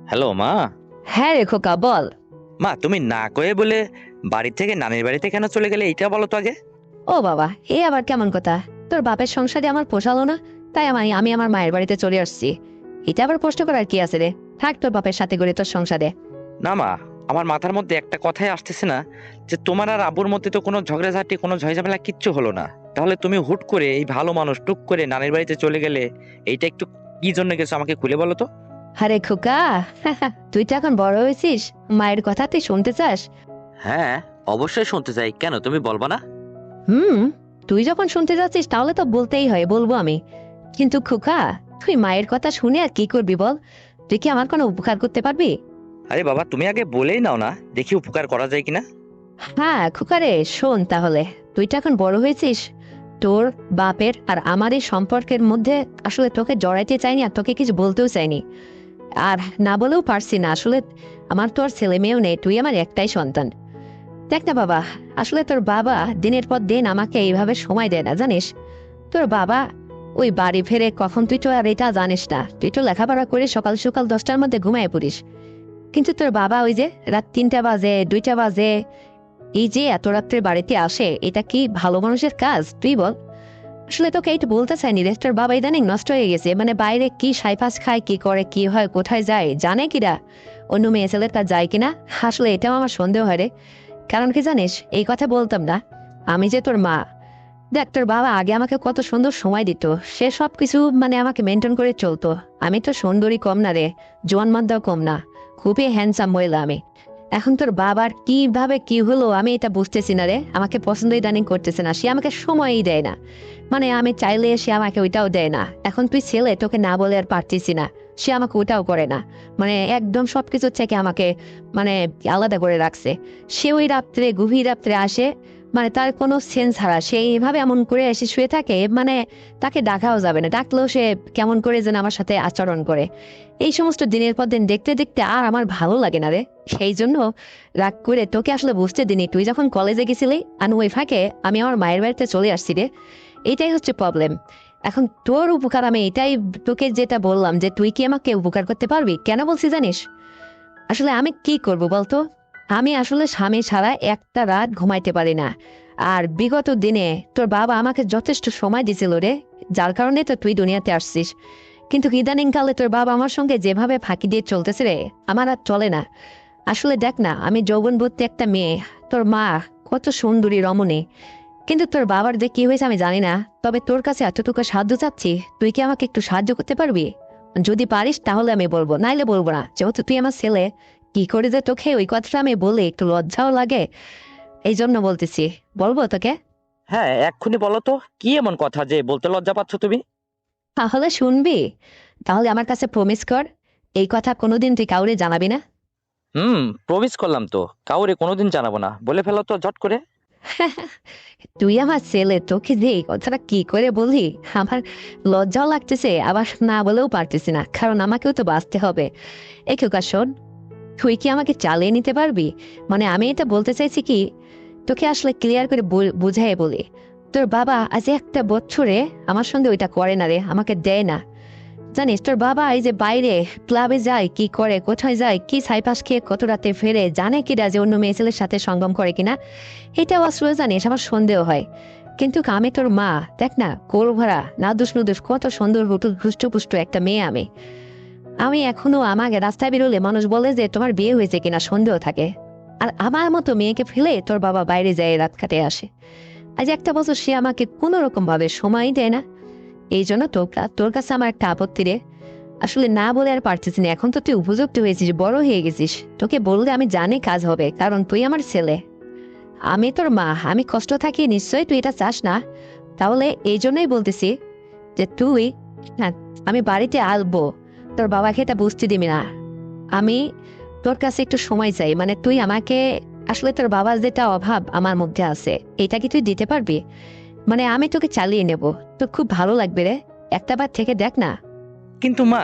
Hello মা। হ্যাঁ রে খোকা, বল। মা, তুমি না কয়ে বলে বাড়ি থেকে নানির বাড়িতে কেন চলে গেলে এইটা বলো তো আগে। ও বাবা, এ আবার কেমন কথা? তোর বাপের সংসারে আমার পোষালো না, তাই আমি আমার মায়ের বাড়িতে চলে আসছি। এটা আবার প্রশ্ন করার কি আছে রে? থাক তোর বাপের সাথে করে তোর সংসারে। না মা, আমার মাথার মধ্যে একটা কথাই আসতেছে না, যে তোমার আর আব্বুর মধ্যে তো কোনো ঝগড়াঝাটি কোনো ঝয়ঝামেলা কিচ্ছু হলো না, তাহলে তুমি হুট করে এই ভালো মানুষ টুক করে নানির বাড়িতে চলে গেলে, এইটা একটু কি জন্য গেছো আমাকে খুলে বলো তো। আরে খোকা, তুই তো এখন বড় হয়েছিস, মায়ের কথা তুই শুনতে চাস? হ্যাঁ, অবশ্যই শুনতে চাই, কেন তুমি বলবা না? হুম, তুই যখন শুনতে যাচ্ছিস তাহলে তো বলতেই হয়, বলবো আমি। কিন্তু খোকা, তুই মায়ের কথা শুনে আর কি করবি বল? তুই কি আমার কোনো উপকার করতে পারবি? আরে বাবা, তুমি আগে বলেই নাও না, দেখি উপকার করা যায় কিনা। হ্যাঁ খোকা রে, শোন তাহলে। তুই তো এখন বড় হয়েছিস, তোর বাপের আর আমার এই সম্পর্কের মধ্যে আসলে তোকে জড়াইতে চাইনি আর তোকে কিছু বলতেও চাইনি। আর না বলেও পারছি না আসলে। আমার তো আর ছেলে মেয়েও নেই, তুই আমার একটাই সন্তান। দেখ না বাবা, আসলে তোর বাবা দিনের পর দিন আমাকে এইভাবে সময় দেয় না, জানিস? তোর বাবা ওই বাড়ি ফেরে কখন, তুই তো আর এটা জানিস না, তুই তো লেখাপড়া করে সকাল সকাল 10টার মধ্যে ঘুমায় পড়িস। কিন্তু তোর বাবা ওই যে রাত 3টা বাজে, 2টা বাজে, এই যে এত রাত্রে বাড়িতে আসে, এটা কি ভালো মানুষের কাজ তুই বল? আসলে তোকে এইটা বলতে চাইনি রে, তোর বাবা ইদানিং নষ্ট হয়ে গেছে, মানে বাইরে কি সাইপাস খায়, কি করে, কি হয়, কোথায় যায়, জানে কিরা? অন্য মেয়ে ছেলের কাজ যায় কিনা? আসলে এটাও আমার সন্দেহ হয় রে। কারণ কি জানিস, এই কথা বলতাম না, আমি যে তোর মা। দেখ, তোর বাবা আগে আমাকে কত সুন্দর সময় দিত, সে সব কিছু মানে আমাকে মেনটেন করে চলতো। আমি তো সুন্দরী কম না রে, জোয়ানমাদ্দাও কম না, খুবই হ্যান্ডসাম মহিলা আমি। এখন তোর বাবার কিভাবে কি হলো আমি এটা বুঝতেছি না রে, আমাকে পছন্দ ইদানিং করতেছে না, সে আমাকে সময়ই দেয় না। মানে আমি চাইলে সে আমাকে ওইটাও দেয় না। এখন তুই ছেলে, তোকে না বলে আর পারতেছি না, সে আমাকে ওটাও করে না। মানে একদম সবকিছুর থেকে আমাকে মানে আলাদা করে রাখছে। সে ওই রাত্রে, গভীর রাত্রে আসে, মানে তার কোনো সেন্স হারা, সে এইভাবে এমন করে এসে শুয়ে থাকে, মানে তাকে ডাকাও যাবে না, ডাকলেও সে কেমন করে যেন আমার সাথে আচরণ করে। এই সমস্ত দিনের পর দিন দেখতে দেখতে আর আমার ভালো লাগে না রে। সেই জন্য রাগ করে তোকে আসলে বুঝতে দিনি, তুই যখন কলেজে গেছিলি আর ওই ফাঁকে আমি আমার মায়ের বাড়িতে চলে আসছি রে। এটাই হচ্ছে প্রবলেম। এখন তোর উপকার আমি এটাই তোকে যেটা বললাম, যে তুই কি আমাকে উপকার করতে পারবি, কেন বলছি জানিস? আসলে আমি কি করব বলতো? আমি আসলে স্বামী ছাড়া একটা রাত ঘুমাইতে পারি না। আর বিগত দিনে তোর বাবা আমাকে যথেষ্ট সময় দিছিল রে, যার কারণে তো তুই দুনিয়াতে আসছিস। কিন্তু ইদানিং কালে তোর বাবা আমার সঙ্গে যেভাবে ফাঁকি দিয়ে চলতেছে রে, আমার আর চলে না। আসলে দেখ না, আমি যৌবনবতী একটা মেয়ে, তোর মা কত সুন্দরী রমণী, কিন্তু তোর বাবার যে কি হয়েছে আমি জানি না। তবে তোর কাছে এতটুকু সাহায্য চাচ্ছি, তুই কি আমাকে একটু সাহায্য করতে পারবি? যদি পারিস তাহলে আমি বলবো, নাইলে বলবো না, যেহেতু তুই আমার ছেলে। কি করে যে তোকে ওই কথাটা আমি বলি, একটু লজ্জাও লাগে, এই জন্য বলতেছি। বলবো তোকে? হ্যাঁ, এক্ষুনি বলো তো, কি এমন কথা যে বলতে লজ্জা পাচ্ছ তুমি? তাহলে শুনবি? তাহলে আমার কাছে প্রমিস কর, এই কথা কোনোদিন তুই কাউরে জানাবি না। হুম, প্রমিস করলাম তো, কাউরে কোনোদিন জানাবো না, বলে ফেলো তো ঝট করে। তুই আমার ছেলে, তোকে যে এই কথাটা কি করে বলি, আমার লজ্জাও লাগতেছে, আবার না বলেও পারতেছি না, কারণ আমাকেও তো বাঁচতে হবে। এই খোকা শোন, তুই কি আমাকে চালিয়ে নিতে পারবি? মানে আমি এটা বলতে চাইছি কি, তোকে আসলে ক্লিয়ার করে বুঝাই বলি। তোর বাবা আজ একটা বছরে আমার সঙ্গে ওইটা করে না রে, আমাকে দেয় না। জানিস, তোর বাবা এই যে বাইরে ক্লাবে যায়, কি করে, কোথায় যায়, কি ছাইপাশ খেয়ে কত রাতে ফেরে, জানে কিনা যে অন্য মেয়ে ছেলের সাথে সঙ্গম করে কিনা? এটাও আসলে জানিস আমার সন্দেহ হয়। কিন্তু আমি তোর মা, দেখ না, কোল ভরা নাদুস নুদুস কত সুন্দর হুষ্টপুষ্ট একটা মেয়ে আমি। আমি এখনো আমাকে রাস্তায় বেরোলে মানুষ বলে যে তোমার বিয়ে হয়েছে কিনা সন্দেহ থাকে। আর আমার মতো মেয়েকে ফেলে তোর বাবা বাইরে যায় রাত কাটে আসে। আজ একটা বছর সে আমাকে কোনো রকম ভাবে সময় দেয় না। এই জন্য তোর কাছে আমার একটা আপত্তি রে। আসলে না বলে আর পারতেছি না, এখন তো তুই উপযুক্ত হয়েছিস, বড় হয়ে গেছিস, তোকে বললে আমি জানি কাজ হবে, কারণ তুই আমার ছেলে। আমি তোর মা, আমি কষ্ট থাকি নিশ্চয়ই তুই এটা চাস না। তাহলে এই জন্যই বলতেছি যে তুই, হ্যাঁ, আমি বাড়িতে আসবো, তোর বাবাকে এটা বুঝতে দিবি না। আমি তোর কাছে একটু সময় চাই, মানে তুই আমাকে, আসলে তোর বাবার যেটা অভাব আমার মধ্যে আছে, এটা কি তুই দিতে পারবি? মানে আমি তোকে চালিয়ে নেব, তোর খুব ভালো লাগবে রে, একটা বার থেকে দেখ না। কিন্তু মা,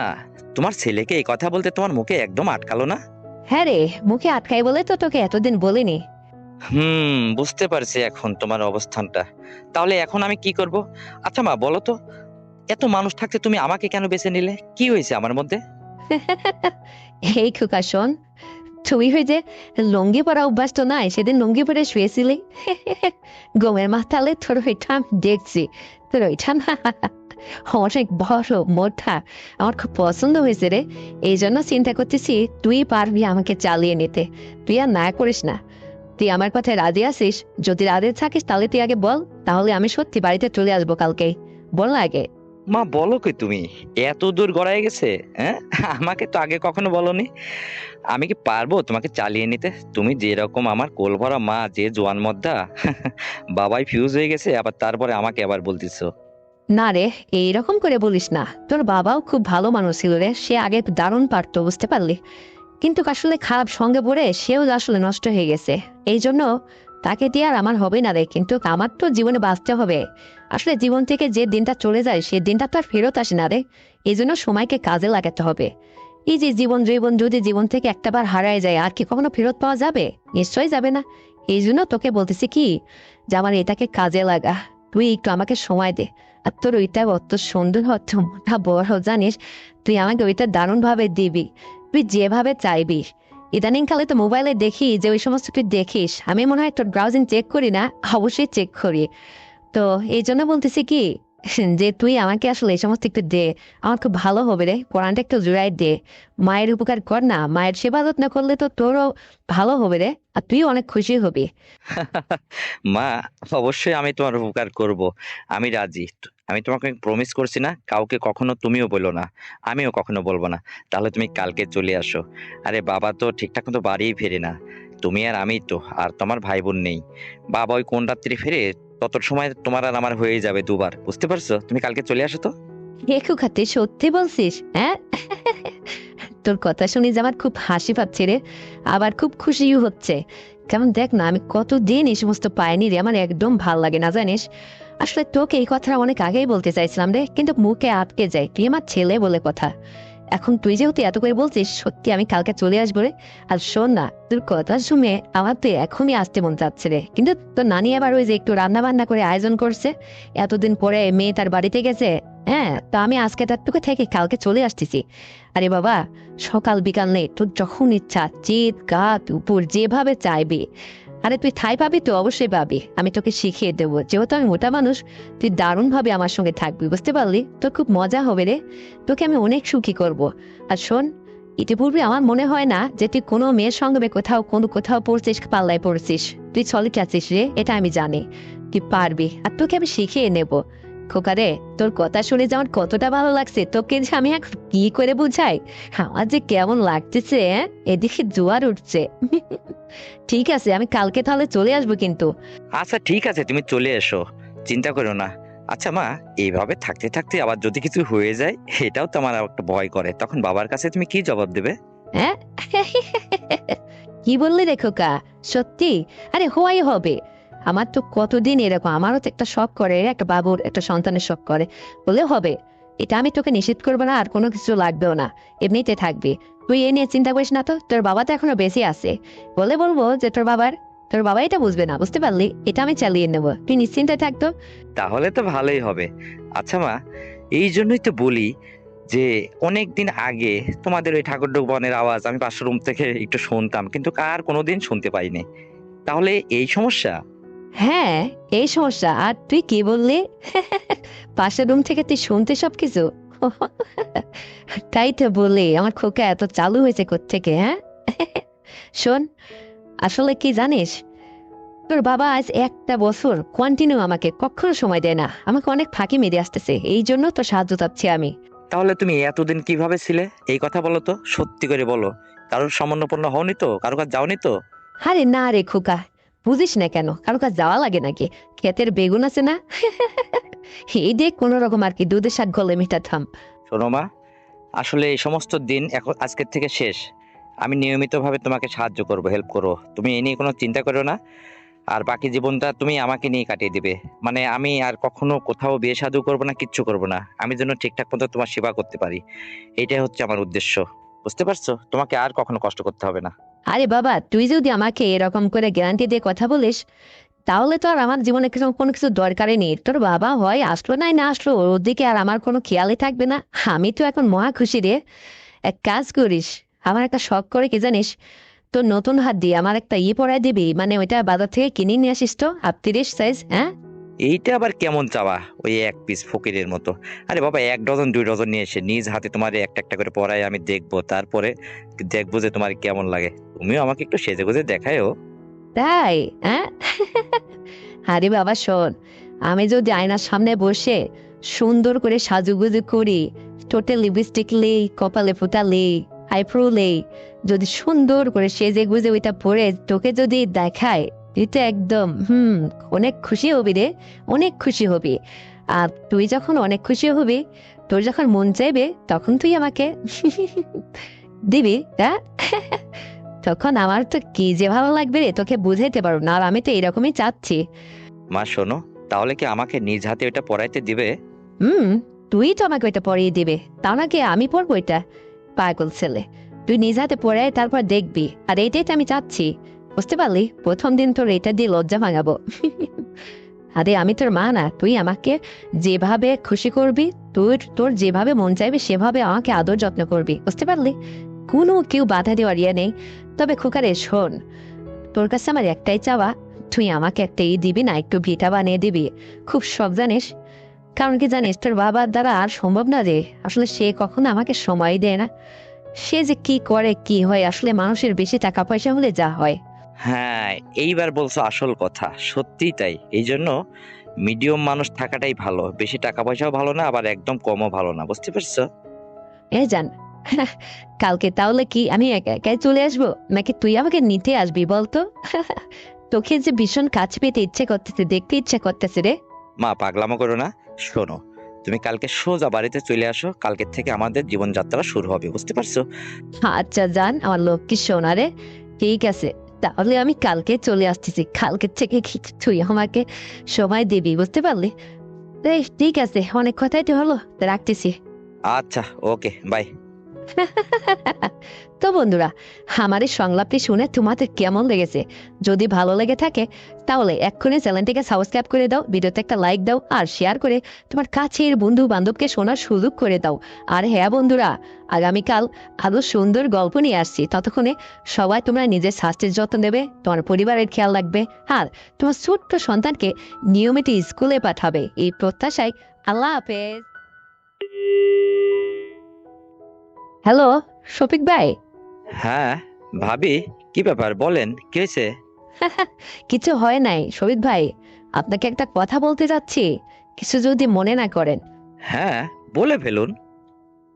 তোমার ছেলেকে এই কথা বলতে তোমার মুখে একদম আটকালো না? হ্যাঁ রে, মুখে আটকাই বলে তো তোকে এতদিন বলিনি। হুম, বুঝতে পারছি এখন তোমার অবস্থানটা। তাহলে এখন আমি কি করব? আচ্ছা মা, বলো তো, এত মানুষ থাকতে তুমি আমাকে কেন বেছে নিলে? কি হয়েছে আমার মধ্যে? এই খোকা শোন, তুই হয়ে যে লুঙ্গি পরা অভ্যাস তো নাই, সেদিন লুঙ্গি পরে শুয়েছিলি। গমের মাথালে তোর ওইটা আমি দেখছি, তোর ওইটা না অনেক বড় মোটা, আমার খুব পছন্দ হয়েছে রে। এই জন্য চিন্তা করতেছি তুই পারবি আমাকে চালিয়ে নিতে। তুই আর না করিস না, তুই আমার কথায় রাজি আছিস? যদি রাজি থাকিস তাহলে তুই আগে বল, তাহলে আমি সত্যি বাড়িতে চলে আসবো কালকেই। বল না আগে। মা বলো কি তুমি, এত দূর গড়ায় গেছে? হ্যাঁ, আমাকে তো আগে কখনো বলনি। আমি কি পারবো তোমাকে চালিয়ে নিতে? তুমি যেরকম আমার কোল ভরা মা, যে জোয়ান মদ্দা, বাবাই ফিউজ হয়ে গেছে, আবার তারপরে আমাকে আবার বলতেছো। না রে, এইরকম করে বলিস না। তোর বাবাও খুব ভালো মানুষ ছিল রে, সে আগে দারুণ পারতো, বুঝতে পারলি? কিন্তু আসলে খারাপ সঙ্গে পড়ে সেও আসলে নষ্ট হয়ে গেছে। এই জন্য তাকে দিয়ে আর আমার হবে না রে, কিন্তু আমার তো জীবনে বাঁচতে হবে। আসলে জীবন থেকে যে দিনটা চলে যায় সে দিনটা তো আর ফেরত আসে না রে। এই জন্য সময়কে কাজে লাগাতে হবে। এই যে জীবন জীবন যদি জীবন থেকে একটাবার হারায় যায় আর কি কখনো ফেরত পাওয়া যাবে? নিশ্চয়ই যাবে না। এই জন্য তোকে বলতেছি কি, যে আমার এটাকে কাজে লাগা, তুই একটু আমাকে সময় দে। আর তোর ওইটা অত সুন্দর, অত মোটা বড় জানিস, তুই আমাকে ওইটা দারুণ ভাবে দিবি, তুই যেভাবে চাইবি। ইদানিং কালে তো মোবাইলে দেখি যে ওই সমস্ত তুই দেখিস, আমি মনে হয় তোর ব্রাউজিং চেক করি না, অবশ্যই চেক করি। তো এই জন্য বলতেছি কি, যে তুই আমাকে আসলে এই সমস্ত একটু দে, আমার খুব ভালো হবে রে। কোরআনটা একটু জুড়াই দে, মায়ের উপকার কর না, মায়ের সেবা যত্ন করলে তো তোরও ভালো হবে রে, আর তুইও অনেক খুশি হবি। মা, অবশ্যই আমি তোমার উপকার করব, আমি রাজি। আমি তোমাকে প্রমিস করছি না, কাউকে কখনো তুমিও বলো না, আমিও কখনো বলবো না। তাহলে তুমি কালকে চলে আসো। আরে বাবা তো ঠিকঠাক মতো বাড়িই ফেরে না, তুমি আর আমি তো, আর তোমার ভাই বোন নেই। বাবা ওই কোন রাত্রি ফেরে, তত সময় তোমার আর আমার হয়ে যাবে দুবার, বুঝতে পারছো? তুমি কালকে চলে আসো তো। একটু খাতে সত্যি বলছিস, হ্যাঁ? তোর কথা শুনে যে আমার খুব হাসি পাচ্ছে রে, আবার খুব খুশিও হচ্ছে। কারণ দেখ না, আমি কতদিন এই সমস্ত পাইনি রে, আমার একদম ভাল লাগে না জানিস। আসলে তোকে এই কথা অনেক আগেই বলতে চাইছিলাম রে, কিন্তু মুখে আটকে যায়, তুই আমার ছেলে বলে কথা। এখন তুই যেহেতু এত করে বলছিস, সত্যি আমি কালকে চলে আসবো রে। আর শোন না, তোর কথা শুনে আমার তো এখনই আসতে মন চাচ্ছে রে, কিন্তু তোর নানি আবার ওই যে একটু রান্না বান্না করে আয়োজন করছে, এতদিন পরে মেয়ে তার বাড়িতে গেছে। হ্যাঁ, তো আমি আজকে তার টুকু থেকে কালকে চলে আসতেছি। আরে বাবা, সকাল বিকাল নেই, তোর যখন ইচ্ছা চিৎ গাত উপর যেভাবে চাইবি। আরে তুই ঠাই পাবি তো, অবশ্যই পাবি, আমি তোকে শিখিয়ে দেবো। যেহেতু আমি মোটা মানুষ, তুই দারুণ ভাবে আমার সঙ্গে থাকবি, বুঝতে পারলি? তোর খুব মজা হবে রে, তোকে আমি অনেক সুখী করব। আর শোন, ইতিপূর্বে আমার মনে হয় না যে তুই কোনো মেয়ের সঙ্গে কোথাও পড়ছিস, পাল্লায় পড়ছিস। তুই সলিড আছিস রে, এটা আমি জানি। তুই পারবি, আর তোকে আমি শিখিয়ে নেব। খোকা রে, তোর কথা শুনে যে আমার কতটা ভালো লাগছে, তোকে যে আমি এখন কি করে বুঝাই, আমার যে কেমন লাগতেছে, এদিকে জোয়ার উঠছে। ঠিক আছে, আমি কালকে তাহলে চলে আসবো কিন্তু। আচ্ছা ঠিক আছে, তুমি চলে এসো, চিন্তা করো না। আচ্ছা মা, এইভাবে থাকতে থাকতে আবার যদি কিছু হয়ে যায়, এটাও তো আমার একটা ভয় করে, তখন বাবার কাছে তুমি কি জবাব দেবে? হ্যাঁ, কি বললি রে খোকা? সত্যি? আরে হওয়াই হবে। আমার তো কতদিন এরকম, আমারও তো একটা শখ করে, একটা বাবুর একটা সন্তানের শখ করে, বলে হবে। এটা আমি তোকে নিষেধ করবো না, আর কোনো কিছু লাগবেও না, এমনিতে থাকবি। তুই এ নিয়ে চিন্তা করিস না তো, তোর বাবা তো এখনো বেশি আছে। বলে বলবো যে তোর বাবা এটা বুঝবে না, বুঝতে পারলি? এটা আমি চালিয়ে নেবো, তুই নিশ্চিন্তে থাকতো। তাহলে তো ভালোই হবে। আচ্ছা মা, এই জন্যই তো বলি যে অনেক দিন আগে তোমাদের ওই ঠাকুরডোক বনের আওয়াজ আমি পাশের রুম থেকে একটু শুনতাম, কিন্তু আর কোনোদিন শুনতে পাইনি। তাহলে এই সমস্যা? হ্যাঁ, এই সমস্যা। আর তুই কি বললি? পাশের রুম থেকে তুই শুনতে সবকিছু? তাই তো বলি, আমার খোকা এত চালু হয়েছে কোত্থেকে, হ্যাঁ? শোন, আসলে কি জানিস, তোর বাবা আজ একটা বছর কন্টিনিউ আমাকে কখনো সময় দেয় না, আমাকে অনেক ফাঁকি মেরে আসতেছে, এই জন্য তো সাহায্য চাচ্ছি আমি। তাহলে তুমি এতদিন কিভাবে ছিলে? এই কথা বলো তো, সত্যি করে বলো। কারোর সামান্যপন্ন হওনি তো? কারো কাছে যাওনি তো? আরে না রে খোকা, বুঝিস না কেন? কারো কাছে যাওয়া লাগে নাকি? ক্ষেতের বেগুন আছে না, এই দেখ কোন রকম আর কি দুধের সাথে গলে মেটাতাম। শোনো মা, আসলে এই সমস্ত দিন এখন আজকের থেকে শেষ। আমি নিয়মিতভাবে তোমাকে সাহায্য করব, হেল্প করবো, তুমি এ নিয়ে কোনো চিন্তা করো না। আর বাকি জীবনটা তুমি আমাকে নিয়ে কাটিয়ে দিবে। মানে আমি আর কখনো কোথাও বিয়ে শাদী করবো না, কিচ্ছু করবো না, আমি যেন ঠিকঠাক মতো তোমার সেবা করতে পারি। এইটাই হচ্ছে আমার উদ্দেশ্য। বুঝতে পারছো? তোমাকে আর কখনো কষ্ট করতে হবে না। আরে বাবা, তুই যদি আমাকে এরকম করে গ্যারান্টি দিয়ে কথা বলিস, তাহলে তো আর আমার জীবনে কোনো কিছু দরকারই নেই। তোর বাবা হয় আসলো নাই না আসলো, ওর দিকে আর আমার কোনো খেয়ালই থাকবে না। আমি তো এখন মহা খুশি রে। এক কাজ করিস, আমার একটা শখ করে কি জানিস, তোর নতুন হাত দিয়ে আমার একটা পরাই দিবি, মানে ওইটা বাজার থেকে কিনে নিয়ে আসিস তো 38 সাইজ, হ্যাঁ? এইটা আবার কেমন চাওয়া, ওই এক পিস ফকিরের মতো? আরে বাবা, 1 ডজন 2 ডজন নিয়ে এসে নিজ হাতে তোমার একটা একটা করে পরাই আমি দেখবো, তারপরে দেখবো যে তোমার কেমন লাগে। তুমিও আমাকে একটু সেজে গুজে দেখায়ও। তাই? হ্যাঁ। আরে বাবা শোন, আমি যদি আয়নার সামনে বসে সুন্দর করে সাজুগুজু করি, ঠোঁটে লিপস্টিক লেই, কপালে ফোঁটা লেই, আইব্রো লেই, যদি সুন্দর করে সেজে গুজে ওইটা পরে তোকে যদি দেখায়, এটা একদম অনেক খুশি হবি রে, অনেক খুশি হবি। আর তুই যখন অনেক খুশি হবি, তোর যখন মন চাইবে তখন তুই আমাকে দিবি, হ্যাঁ? তখন আমার তো কি যে ভালো লাগবে রে, তোকে বুঝাইতে পারবো না। আর আমি তো এরকমই চাচ্ছি। মা শোনো, তাহলে কি আমাকে নিজ হাতে ওইটা পরাইতে দিবে? হুম, তুই তো আমাকে ওইটা পরিয়ে দিবে, তা নাকি আমি পরবো এটা? পাগল ছেলে, তুই নিজ হাতে পরে তারপর দেখবি। আর এইটাই তো আমি চাচ্ছি, বুঝতে পারলি? প্রথম দিন তোর এটা দিয়ে লজ্জা ভাঙাবো। আরে আমি তোর মা না, তুই আমাকে যেভাবে খুশি করবি, তোর যেভাবে মন চাইবে সেভাবে আমাকে আদর যত্ন করবি, বুঝতে পারলি? কোনো কেউ বাধা দেওয়ার ইয়ে নেই। তবে খোকারে শোন, তোর কাছে আমার একটাই চাওয়া, তুই আমাকে একটা দিবি না, একটু ভিটা বানিয়ে দিবি। খুব শখ জানিস, কারণ কি জানিস, তোর বাবার দ্বারা আর সম্ভব না রে। আসলে সে কখনো আমাকে সময় দেয় না। সে যে কি করে কি হয়, আসলে মানুষের বেশি টাকা পয়সা হলে যা হয়। হ্যাঁ, এইবার বলছো আসল কথা, সত্যিই তাই। এই জন্য মিডিয়াম মানুষ থাকাটাই ভালো, বেশি টাকা পয়সাও ভালো না, আবার একদম কমও ভালো না, বুঝতে পারছো? জান, কালকে তাহলে কি আমি একা একাই চলে আসবো, নাকি তুই আমাকে নিতে আসবি বলতো? তোকে যে ভীষণ কাছে পেতে ইচ্ছে করতেছে, দেখতে ইচ্ছে করতেছে রে। মা পাগলামো করো না। শোনো, তুমি কালকে সোজা বাড়িতে চলে আসো, কালকের থেকে আমাদের জীবনযাত্রা শুরু হবে, বুঝতে পারছো? আচ্ছা জান, আমার লক্ষ্মী সোনা রে, ঠিক আছে। তাহলে আমি কালকে চলে আসতেছি, কালকে থেকে কি তুই আমাকে সময় দিবি, বুঝতে পারলি? এই, ঠিক আছে, অনেক কথাই তো হলো, তা রাখতেছি। আচ্ছা, ওকে, বাই। তো বন্ধুরা, আমার এই সংলাপটি শুনে তোমাদের কেমন লেগেছে? যদি ভালো লেগে থাকে তাহলে এক্ষুনি চ্যানেলটিকে সাবস্ক্রাইব করে দাও, ভিডিওতে একটা লাইক দাও, আর শেয়ার করে তোমার কাছের বন্ধু বান্ধবকে শোনার সুযোগ করে দাও। আর হ্যাঁ বন্ধুরা, আগামীকাল আরো সুন্দর গল্প নিয়ে আসছি। ততক্ষণে সবাই তোমরা নিজের স্বাস্থ্যের যত্ন নেবে, তোমার পরিবারের খেয়াল রাখবে, আর তোমার ছোট্ট সন্তানকে নিয়মিত স্কুলে পাঠাবে, এই প্রত্যাশায় আল্লাহ হাফেজ। হ্যালো, শফিক ভাই। হ্যাঁ ভাবি, কি ব্যাপার বলেন, কি হয়েছে? কিছু হয় নাই শফিক ভাই, আপনাকে একটা কথা বলতে যাচ্ছি, কিছু যদি মনে না করেন। হ্যাঁ, বলে ফেলুন।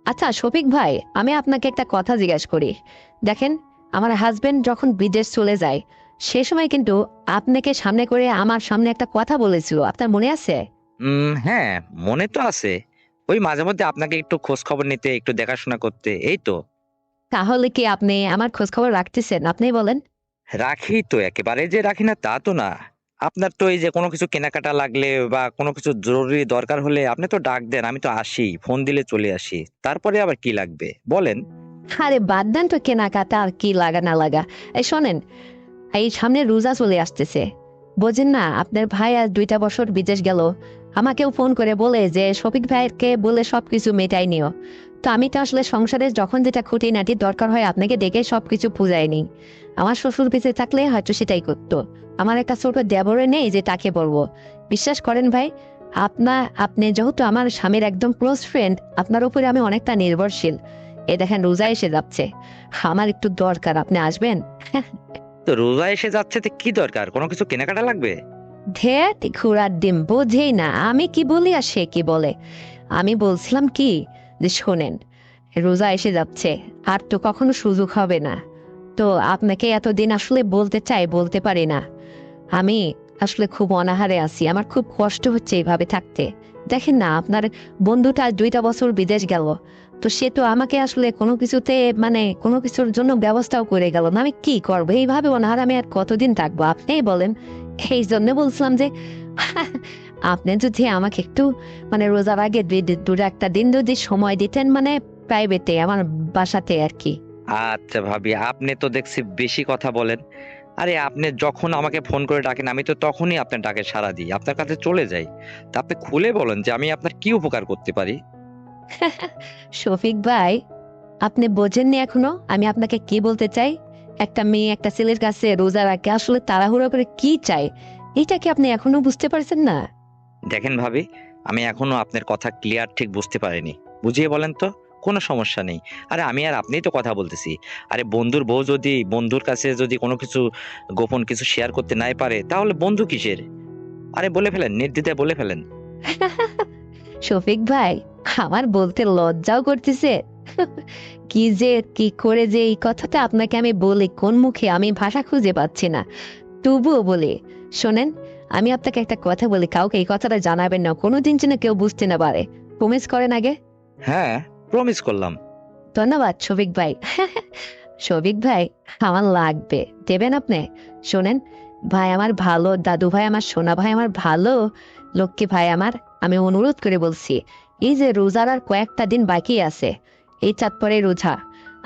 আচ্ছা শফিক ভাই, আমি আপনাকে একটা কথা জিজ্ঞেস করি। দেখেন, আমার হাজবেন্ড যখন বিদেশ চলে যায়, সে সময় কিন্তু আপনাকে সামনে করে আমার সামনে একটা কথা বলেছিল, আপনার মনে আছে? হ্যাঁ, মনে তো আছে। ওই মাঝে মধ্যে আপনাকে একটু খোঁজ খবর নিতে, একটু দেখাশোনা করতে, এই তো। তাহলে কি আপনি আমার খোঁজ খবর রাখতেছেন? আপনি বলেন। রাখি তো, একেবারে যে রাখি না তা তো না। আপনার তো এই যে কোনো কিছু কেনাকাটা লাগলে বা কোনো কিছু জরুরি দরকার হলে আপনি তো ডাক দেন, আমি তো আসি, ফোন দিলে চলে আসি। তারপরে আবার কি লাগবে বলেন? আরে বাদ দেন তো কেনাকাটা আর কি লাগা না লাগা। এই শোনেন, এই সামনে রোজা চলে আসতেছে, বোঝেন না? আপনার ভাই আর 2টা বছর বিদেশ গেল, আমাকেও ফোন করে বলে যে শফিক ভাইকে বলে সবকিছু মেটাই নিও। তো আমি তো আসলে সংসারে যখন যেটা খুঁটিনাটি দরকার হয় আপনাকে ডেকে সবকিছু পুজাই নিই। আমার শ্বশুর বেঁচে থাকলে হয়তো সেটাই করতো। আমার একটা ছোট দেবরে নেই যে তাকে বলবো। বিশ্বাস করেন ভাই, আপনি যেহেতু আমার স্বামীর একদম ক্লোজ ফ্রেন্ড, আপনার উপরে আমি অনেকটা নির্ভরশীল। এ দেখেন রোজা এসে যাচ্ছে, আমার একটু দরকার, আপনি আসবেন? তো রোজা এসে যাচ্ছে, তো কি দরকার, কোনো কিছু কেনাকাটা লাগবে? ধ্যাত ঘোড়ার ডিম, বোঝেই না আমি কি বলি আর সে কি বলে। আমি বলছিলাম কি, যে শোনেন, রোজা এসে যাচ্ছে, আর তো কখনো সুযোগ হবে না। তো আপনাকে এতদিন আসলে বলতে চাই, বলতে পারি না। আমি আসলে খুব অনাহারে আছি, আমার খুব কষ্ট হচ্ছে এইভাবে থাকতে। দেখেন না, আপনার বন্ধুটা 2টা বছর বিদেশ গেল, তো সে তো আমাকে আসলে কোনো কিছুতে, মানে কোনো কিছুর জন্য ব্যবস্থাও করে গেল না। আমি কি করবো এইভাবে অনাহার, আমি আর কতদিন থাকবো আপনিই বলেন। এই জন্য বলছিলাম যে আপনি যদি আমাকে একটু, মানে রোজার আগে 2-1 দিন যদি সময় দিতেন, মানে প্রাইভেটে আমার বাসাতে আর কি। আচ্ছা ভাবি, আপনি তো দেখছি বেশি কথা বলেন। আরে আপনি যখন আমাকে ফোন করে ডাকেন, আমি তো তখনই আপনার ডাকে সাড়া দিই, আপনার কাছে চলে যাই। তা আপনি খুলে বলেন যে আমি আপনার কি উপকার করতে পারি। শফিক ভাই, আপনি বোঝেননি এখনো আমি আপনাকে কি বলতে চাই? একটা মেয়ে একটা ছেলের কাছে রোজা রাখে আসলে তাড়াহুড়ো করে কি চায়, এটা কি আপনি এখনো বুঝতে পারছেন না? দেখেন ভাবি, আমি এখনো আপনার কথা ক্লিয়ার ঠিক বুঝতে পারিনি। বুঝিয়ে বলেন তো। কোনো সমস্যা নেই। আরে আমি আর আপনিই তো কথা বলতেছি। আরে বন্ধুর বউ যদি বন্ধুর কাছে যদি কোনো কিছু গোপন কিছু শেয়ার করতে নাই পারে, তাহলে বন্ধু কিসের? আরে বলে ফেলেন, নির্দ্বিধায় বলে ফেলেন। শফিক ভাই, আমার বলতে লজ্জাও করতেছে। কি যে কি করে যে এই কথাটা আপনাকে আমি বলি কোন মুখে, আমি ভাষা খুঁজে পাচ্ছি না। তবুও বলি, শোনেন, আমি আপনাকে একটা কথা বলি, কাউকে এই কথাটা জানাবেন না, কোনোদিন যেন কেউ বুঝতে না পারে। প্রমিস করেন আগে? হ্যাঁ, প্রমিস করলাম। ধন্যবাদ শফিক ভাই। শফিক ভাই, আমার লাগবে, দেবেন আপনি? শোনেন, ভাই আমার ভালো, দাদু ভাই আমার, সোনা ভাই আমার ভালো, লক্ষ্মী ভাই আমার, আমি অনুরোধ করে বলছি, এই যে রোজার আর কয়েকটা দিন বাকি আছে, এই চাঁদ পরে রোজা,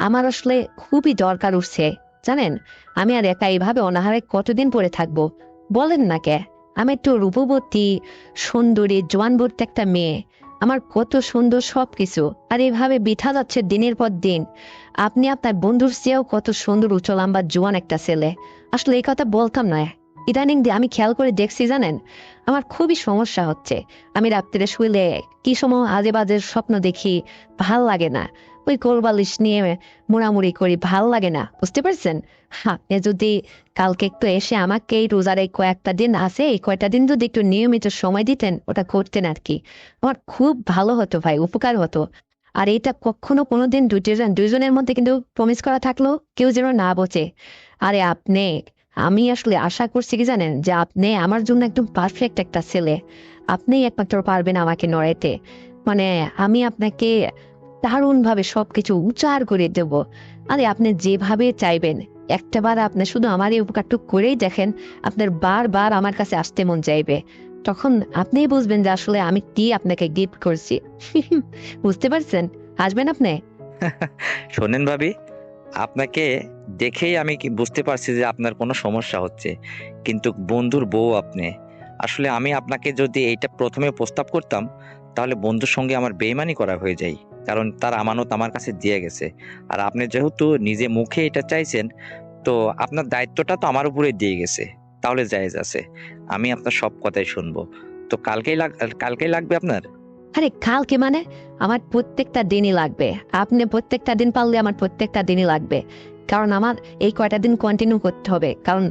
আমার আসলে খুবই দরকার উঠছে, জানেন? আমি আর একা এইভাবে অনাহারে কতদিন পরে থাকবো বলেন না কে? আমি একটু রূপবতী, সুন্দরী, জোয়ানবর্তী একটা মেয়ে, আমার কত সুন্দর সবকিছু, আর এইভাবে বিঠা যাচ্ছে দিনের পর দিন। আপনি আপনার বন্ধুর চেয়েও কত সুন্দর উচ্চলাম্বা জোয়ান একটা ছেলে। আসলে এই কথা বলতাম না, ইদানিং দিয়ে আমি খেয়াল করে দেখছি, জানেন, আমার খুবই সমস্যা হচ্ছে। আমি রাত্রে শুইলে কি সময় আজে বাজে স্বপ্ন দেখি, ভাল লাগে না। ওই কোলবালিশ নিয়ে মোড়ামুড়ি করি, ভাল লাগে না, বুঝতে পারছেন? আপনি যদি কালকে একটু এসে আমাকে এই রোজার এই কয়েকটা দিন আছে, এই কয়টা দিন যদি একটু নিয়মিত সময় দিতেন, ওটা করতেন আর কি, আমার খুব ভালো হতো ভাই, উপকার হতো। আর এটা কখনো কোনোদিন দুইজনের মধ্যে কিন্তু প্রমিস করা থাকলো, কেউ যেন না বোঝে। আরে আপনি, আমি আসলে আশা করছি কি জানেন, যে আপনি আমার জন্য একদম পারফেক্ট একটা ছেলে। আপনি একমাত্র পারবেন আমাকে নড়াইতে। মানে আমি আপনাকে দারুণ ভাবে সবকিছু উচার করে দেব। আরে আপনি যেভাবে চাইবেন, একটাবার আপনি শুধু আমার এই উপকারটুকু করেই দেখেন, আপনার বারবার আমার কাছে আসতে মন চাইবে। তখন আপনিই বুঝবেন যে আসলে আমি কি আপনাকে গিফট করছি। বুঝতে পারছেন? আসবেন আপনি? শোনেন ভাবি, আপনাকে দেখেই আমি কি বুঝতে পারছি যে আপনার কোনো সমস্যা হচ্ছে, কিন্তু বন্ধুর বউ আপনি। আসলে আমি আপনাকে যদি এইটা প্রথমে প্রস্তাব করতাম, তাহলে বন্ধুর সঙ্গে আমার বেইমানি করা হয়ে যায়। কারণ তার আমানত আমার কাছে দিয়ে গেছে। আর আপনি যেহেতু নিজে মুখে এটা চাইছেন, তো আপনার দায়িত্বটা তো আমার উপরে দিয়ে গেছে। তাহলে জায়েজ আছে, আমি আপনার সব কথাই শুনবো। তো কালকেই লাগবে আপনার? আরে কালকে মানে? আমার প্রত্যেকটা দিনই লাগবে। আপনি প্রত্যেকটা দিন পারলে আমার প্রত্যেকটা দিনই লাগবে। কারণ আমার এই কয়টা দিন কন্টিনিউ করতে হবে। কারণ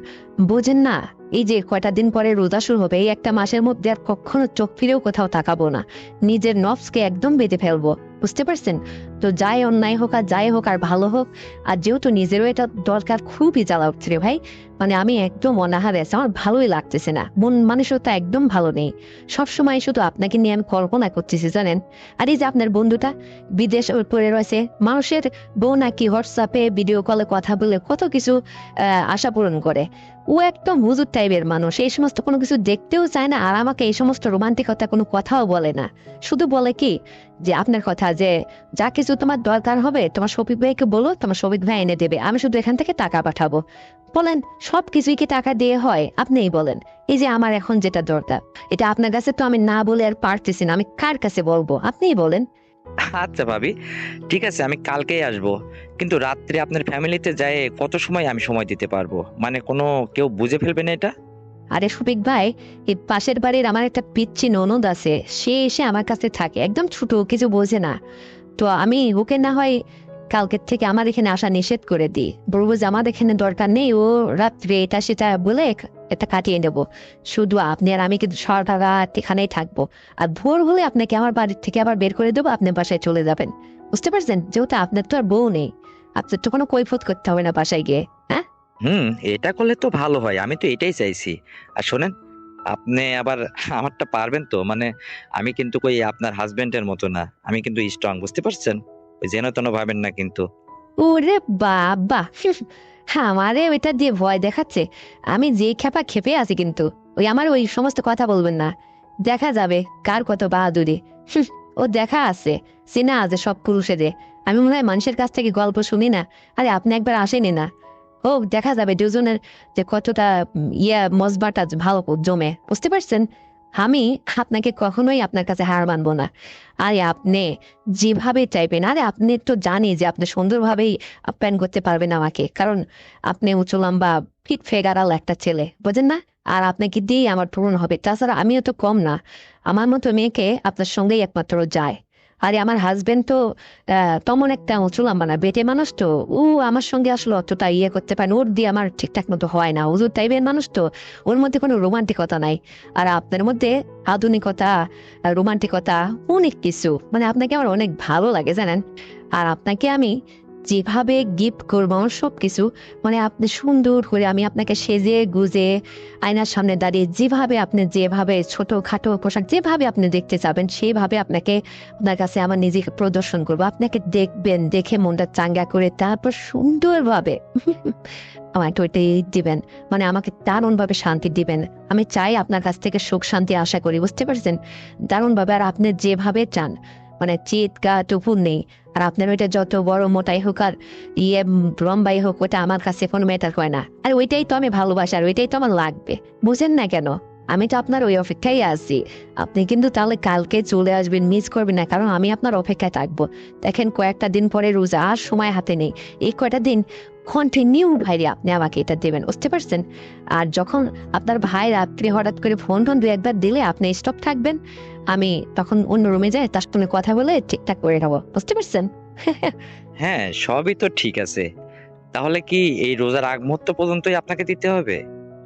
বোঝেন না, এই যে কয়টা দিন পরে রোজা শুরু হবে, এই একটা মাসের মধ্যে আর কখনো চোখ ফিরেও কোথাও তাকাবো না। নিজের নফসকে একদম বেঁধে ফেলবো। বুঝতে পারছেন? তো যাই অন্যায় হোক আর যাই হোক আর ভালো হোক, আর যেহেতু নিজেরও এটা দরকার, খুবই জ্বালা উঠছে রে ভাই। মানে আমি একদম অনাহারে আছি, আমার ভালোই লাগতেছে না, মন মানসিকতা একদম ভালো নেই। সবসময় শুধু আপনাকে নিয়ে আমি কল্পনা করতেছি, জানেন? আর এই যে আপনার বন্ধুটা বিদেশ পড়ে রয়েছে, মানুষের বউ নাকি হোয়াটসঅ্যাপে ভিডিও কলে কথা বলে কত কিছু আশা পূরণ করে। ও একদম হুজুর টাইপের মানুষ, এই সমস্ত কোনো কিছু দেখতেও চায় না, আর আমাকে এই সমস্ত রোমান্টিকতা কোনো কথাও বলে না। শুধু বলে কি, যে আপনার কথা, যে যা কিছু তোমার দরকার হবে তোমার শফিক ভাইকে বলো, তোমার শফিক ভাই এনে দেবে, আমি শুধু এখান থেকে টাকা পাঠাবো। বলেন, সব কিছুই কি টাকা দিয়ে হয়? আপনিই বলেন। এই যে আমার এখন যেটা দরকার, এটা আপনার কাছে তো আমি না বলে আর পারতেছি না, আমি কার কাছে বলবো? আপনিই বলেন। আচ্ছা ভাবি, ঠিক আছে, আমি কালকেই আসবো। কিন্তু রাত্রে আপনার ফ্যামিলিতে যায় কত সময় আমি সময় দিতে পারবো? মানে কোনো কেউ বুঝে ফেলবে না এটা? আরে শফিক ভাই, এই পাশের বাড়ির আমার একটা পিচ্ছি ননদ আছে, সে এসে আমার কাছে থাকে, একদম ছোট, কিছু বোঝে না। তো আমি ওকে না হয় কালকের থেকে আমার এখানে আসা নিষেধ করে দিই, বলবো যে আমার এখানে দরকার নেই, ও রাত্রে এটা সেটা বলে এটা কাটিয়ে নেব। শুধু আপনি আর আমি কিন্তু সারা রাত এখানেই থাকবো। আর ভোর হলে আপনাকে আমার বাড়ির থেকে আবার বের করে দেবো, আপনি বাসায় চলে যাবেন। বুঝতে পারছেন? যেহেতু আপনার তো আর বউ নেই, আপনার তো কোনো কৈফত করতে হবে না বাসায় গিয়ে। হ্যাঁ, হুম, এটা করলে তো ভালো হয়, আমি তো এটাই চাইছি। আর শোনেন, আপনি আবার আমারটা পারবেন তো? মানে আমি কিন্তু কই আপনার হাজবেন্ডের মতো না, আমি কিন্তু স্ট্রং, বুঝতে পারছেন? ওই যেন তেন ভাবেন না কিন্তু। ওরে বাবা! আমারে ওইটা দিয়ে ভয় দেখাচ্ছে। আমি যে খেপা খেপে আছি কিন্তু, ওই আমার ওই সমস্ত কথা বলবেন না। দেখা যাবে কার কত বাহাদুরি। ও দেখা আছে, চেনা আছে সব পুরুষেদের। আমি মনে হয় মানুষের কাছ থেকে গল্প শুনি না। আরে আপনি একবার আসেনি না? ও দেখা যাবে দুজনের যে কতটা মজবাটা ভালো জমে, বুঝতে পারছেন? আমি আপনাকে কখনোই আপনার কাছে হার মানবো না। আরে আপনি যেভাবে চাইবেন, আরে আপনি তো জানি যে আপনি সুন্দরভাবেই আপ্যায়ন করতে পারবেন আমাকে, কারণ আপনি উঁচু লম্বা ফিট ফেগারাল একটা ছেলে, বোঝেন না? আর আপনাকে দিয়েই আমার পূরণ হবে। তাছাড়া আমিও তো কম না, আমার মতো মেয়েকে আপনার সঙ্গেই একমাত্র যায়। আরে আমার হাজবেন্ড তো তেমন একটা উঁচু লম্বা না, বেটে মানুষ তো। ও আমার সঙ্গে আসলে অতটা ইয়ে করতে পারে না, ওর দিয়ে আমার ঠিকঠাক মতো হয় না। হুজুর টাইপের মানুষ তো, ওর মধ্যে কোনো রোমান্টিকতা নাই। আর আপনার মধ্যে আধুনিকতা, রোমান্টিকতা, অনেক কিছু, মানে আপনাকে আমার অনেক ভালো লাগে জানেন। আর আপনাকে আমি যেভাবে গিফট করবো আমার সবকিছু, মানে আপনি সুন্দর করে আমি আপনাকে সেজে গুজে আয়নার সামনে দাঁড়িয়ে যেভাবে আপনি যেভাবে ছোট খাটো পোশাক যেভাবে আপনি দেখতে চাবেন সেভাবে আপনাকে, আপনার কাছে আমার নিজেকে প্রদর্শন করবো। আপনাকে দেখবেন, দেখে মনটা চাঙ্গা করে তারপর সুন্দরভাবে আমাকে ওইটাই দিবেন, মানে আমাকে দারুণভাবে শান্তি দিবেন। আমি চাই আপনার কাছ থেকে সুখ শান্তি আশা করি, বুঝতে পারছেন? দারুণভাবে। আর আপনি যেভাবে চান, মানে চিৎকার টুপুর নেই। আর আপনার ওইটা যত বড় মোটাই হোক আর লম্বাই হোক, ওটা আমার কাছে কোনো ম্যাটার করে না। আর ওইটাই তো আমি ভালোবাসি, আর ওইটাই তো আমার লাগবে। বুঝেন না কেন? আমি তো আপনার ওই অপেক্ষায় আছি। আপনি কিন্তু তাহলে কালকে চলে আসবেন, মিস করবেন না, কারণ আমি আপনার অপেক্ষায় থাকবো। দেখেন কয়েকটা দিন পরে রোজা, আর সময় হাতে নেই। এই কয়টা দিন কন্টিনিউ ভাইরে আপনি আমাকে এটা দেবেন, বুঝতে পারছেন? আর যখন আপনার ভাই রাত্রে হঠাৎ করে ফোন টোন দু একবার দিলে আপনি স্টপ থাকবেন, আমি তখন অন্য রুমে যাই, তার সঙ্গে কথা বলে ঠিকঠাক করে নেবো, বুঝতে পারছেন? হ্যাঁ, সবই তো ঠিক আছে। তাহলে কি এই রোজার আগ মুহূর্ত পর্যন্তই আপনাকে দিতে হবে?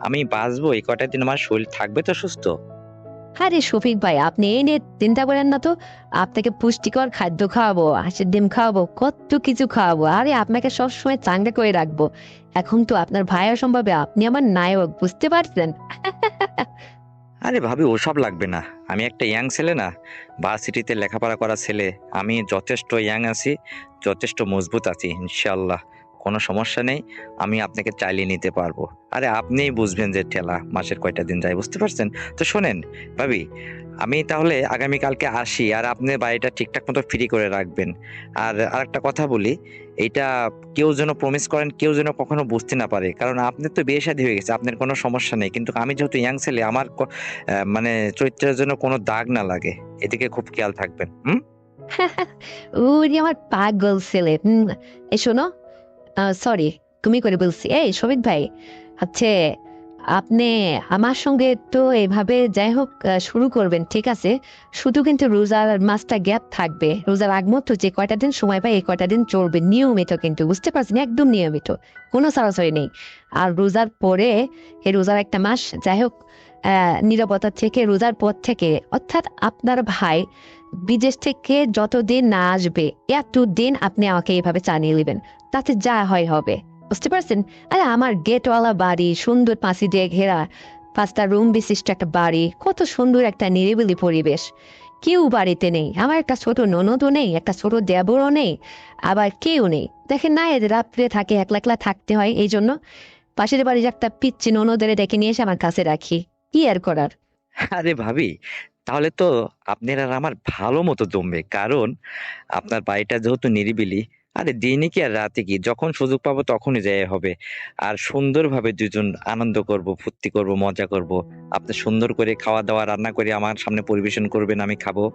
আমি বাঁচবো এই কটা দিন, আমার শরীর থাকবে তো সুস্থ? আরে শফিক ভাই, আপনি এই নিয়ে চিন্তা করেন না তো। আপনাকে পুষ্টিকর খাদ্য খাওয়াবো, হাঁসের ডিম খাওয়াবো, কত কিছু খাওয়াবো। আরে আপনাকে সবসময় চাঙ্গা করে রাখবো। এখন তো আপনার ভাই অসম্ভবে, আপনি আমার নায়ক, বুঝতে পারছেন? আরে ভাবি, ওসব লাগবে না। আমি একটা ইয়াং ছেলে না, ভার্সিটিতে লেখাপড়া করা ছেলে। আমি যথেষ্ট ইয়াং আছি, যথেষ্ট মজবুত আছি ইনশাল্লাহ। কোনো সমস্যা নেই, আমি আপনাকে চালিয়ে নিতে পারবো। আরে আপনিই বুঝবেন যে ঠেলা মাসের কয়টা দিন যায়, বুঝতে পারছেন? তো শোনেন ভাবি, আমি তাহলে আগামীকালকে আসি, আর আপনি বাড়িটা ঠিকঠাক মতো ফ্রি করে রাখবেন। আর আরেকটা কথা বলি, এইটা কেউ যেন প্রমিস করেন, কেউ যেন কখনো বুঝতে না পারে, কারণ আপনার তো বিয়ে শাদী হয়ে গেছে, আপনার কোনো সমস্যা নেই, কিন্তু আমি যেহেতু ইয়াং ছেলে, আমার মানে চরিত্রের জন্য কোনো দাগ না লাগে, এদিকে খুব খেয়াল থাকবেন। হুম। ওরে আমার পাগল ছেলে। এই শোনো, সরি তুমি করে বলছি। এই শফিক ভাই, আচ্ছা আপনি আমার সঙ্গে তো এভাবে যাই হোক শুরু করবেন, ঠিক আছে? শুধু কিন্তু রোজার মাসটা গ্যাপ থাকবে। রোজার আগ মুহূর্ত যে কয়টা দিন সময় পাই এই কয়টা দিন চলবে নিয়মিত, কিন্তু বুঝতে পারছেন? একদম নিয়মিত, কোনো সরাসরি নেই। আর রোজার পরে, এই রোজার একটা মাস যাই হোক নীরবতা থেকে, রোজার পর থেকে, অর্থাৎ আপনার ভাই বিদেশ থেকে যতদিন না আসবে এতদিন আপনি আমাকে এভাবে চালিয়ে নেবেন, তাতে যা হয় হবে, বুঝতে পারছেন? আরে আমার গেটওয়ালা বাড়ি, সুন্দর পাঁচি দিয়ে ঘেরা, 5টা রুম বিশিষ্ট একটা বাড়ি, কত সুন্দর একটা নিরিবিলি পরিবেশ। কেউ বাড়িতে নেই, আমার একটা ছোট ননদও নেই, একটা ছোট দেবরও নেই, আবার কেউ নেই। দেখেন না, এদের রাত্রে থাকে, একলা একলা থাকতে হয়, এই জন্য পাশের বাড়ির একটা পিচ্ছি ননদের ডেকে নিয়ে এসে আমার কাছে রাখি। কি আর করার। আরে ভাবি, তাহলে তো আপনার আর আমার ভালো মতো জমবে, কারণ আপনার বাড়িটা যেহেতু নিরিবিলি। আরে দিনে কি আর রাতে কি, যখন সুযোগ পাবো তখনই যাই হবে। আর সুন্দরভাবে দুজন আনন্দ করব, ফুর্তি করব, মজা করব। আপনি সুন্দর করে খাওয়া দাওয়া রান্না করে আমার সামনে পরিবেশন করবেন, আমি খাবো।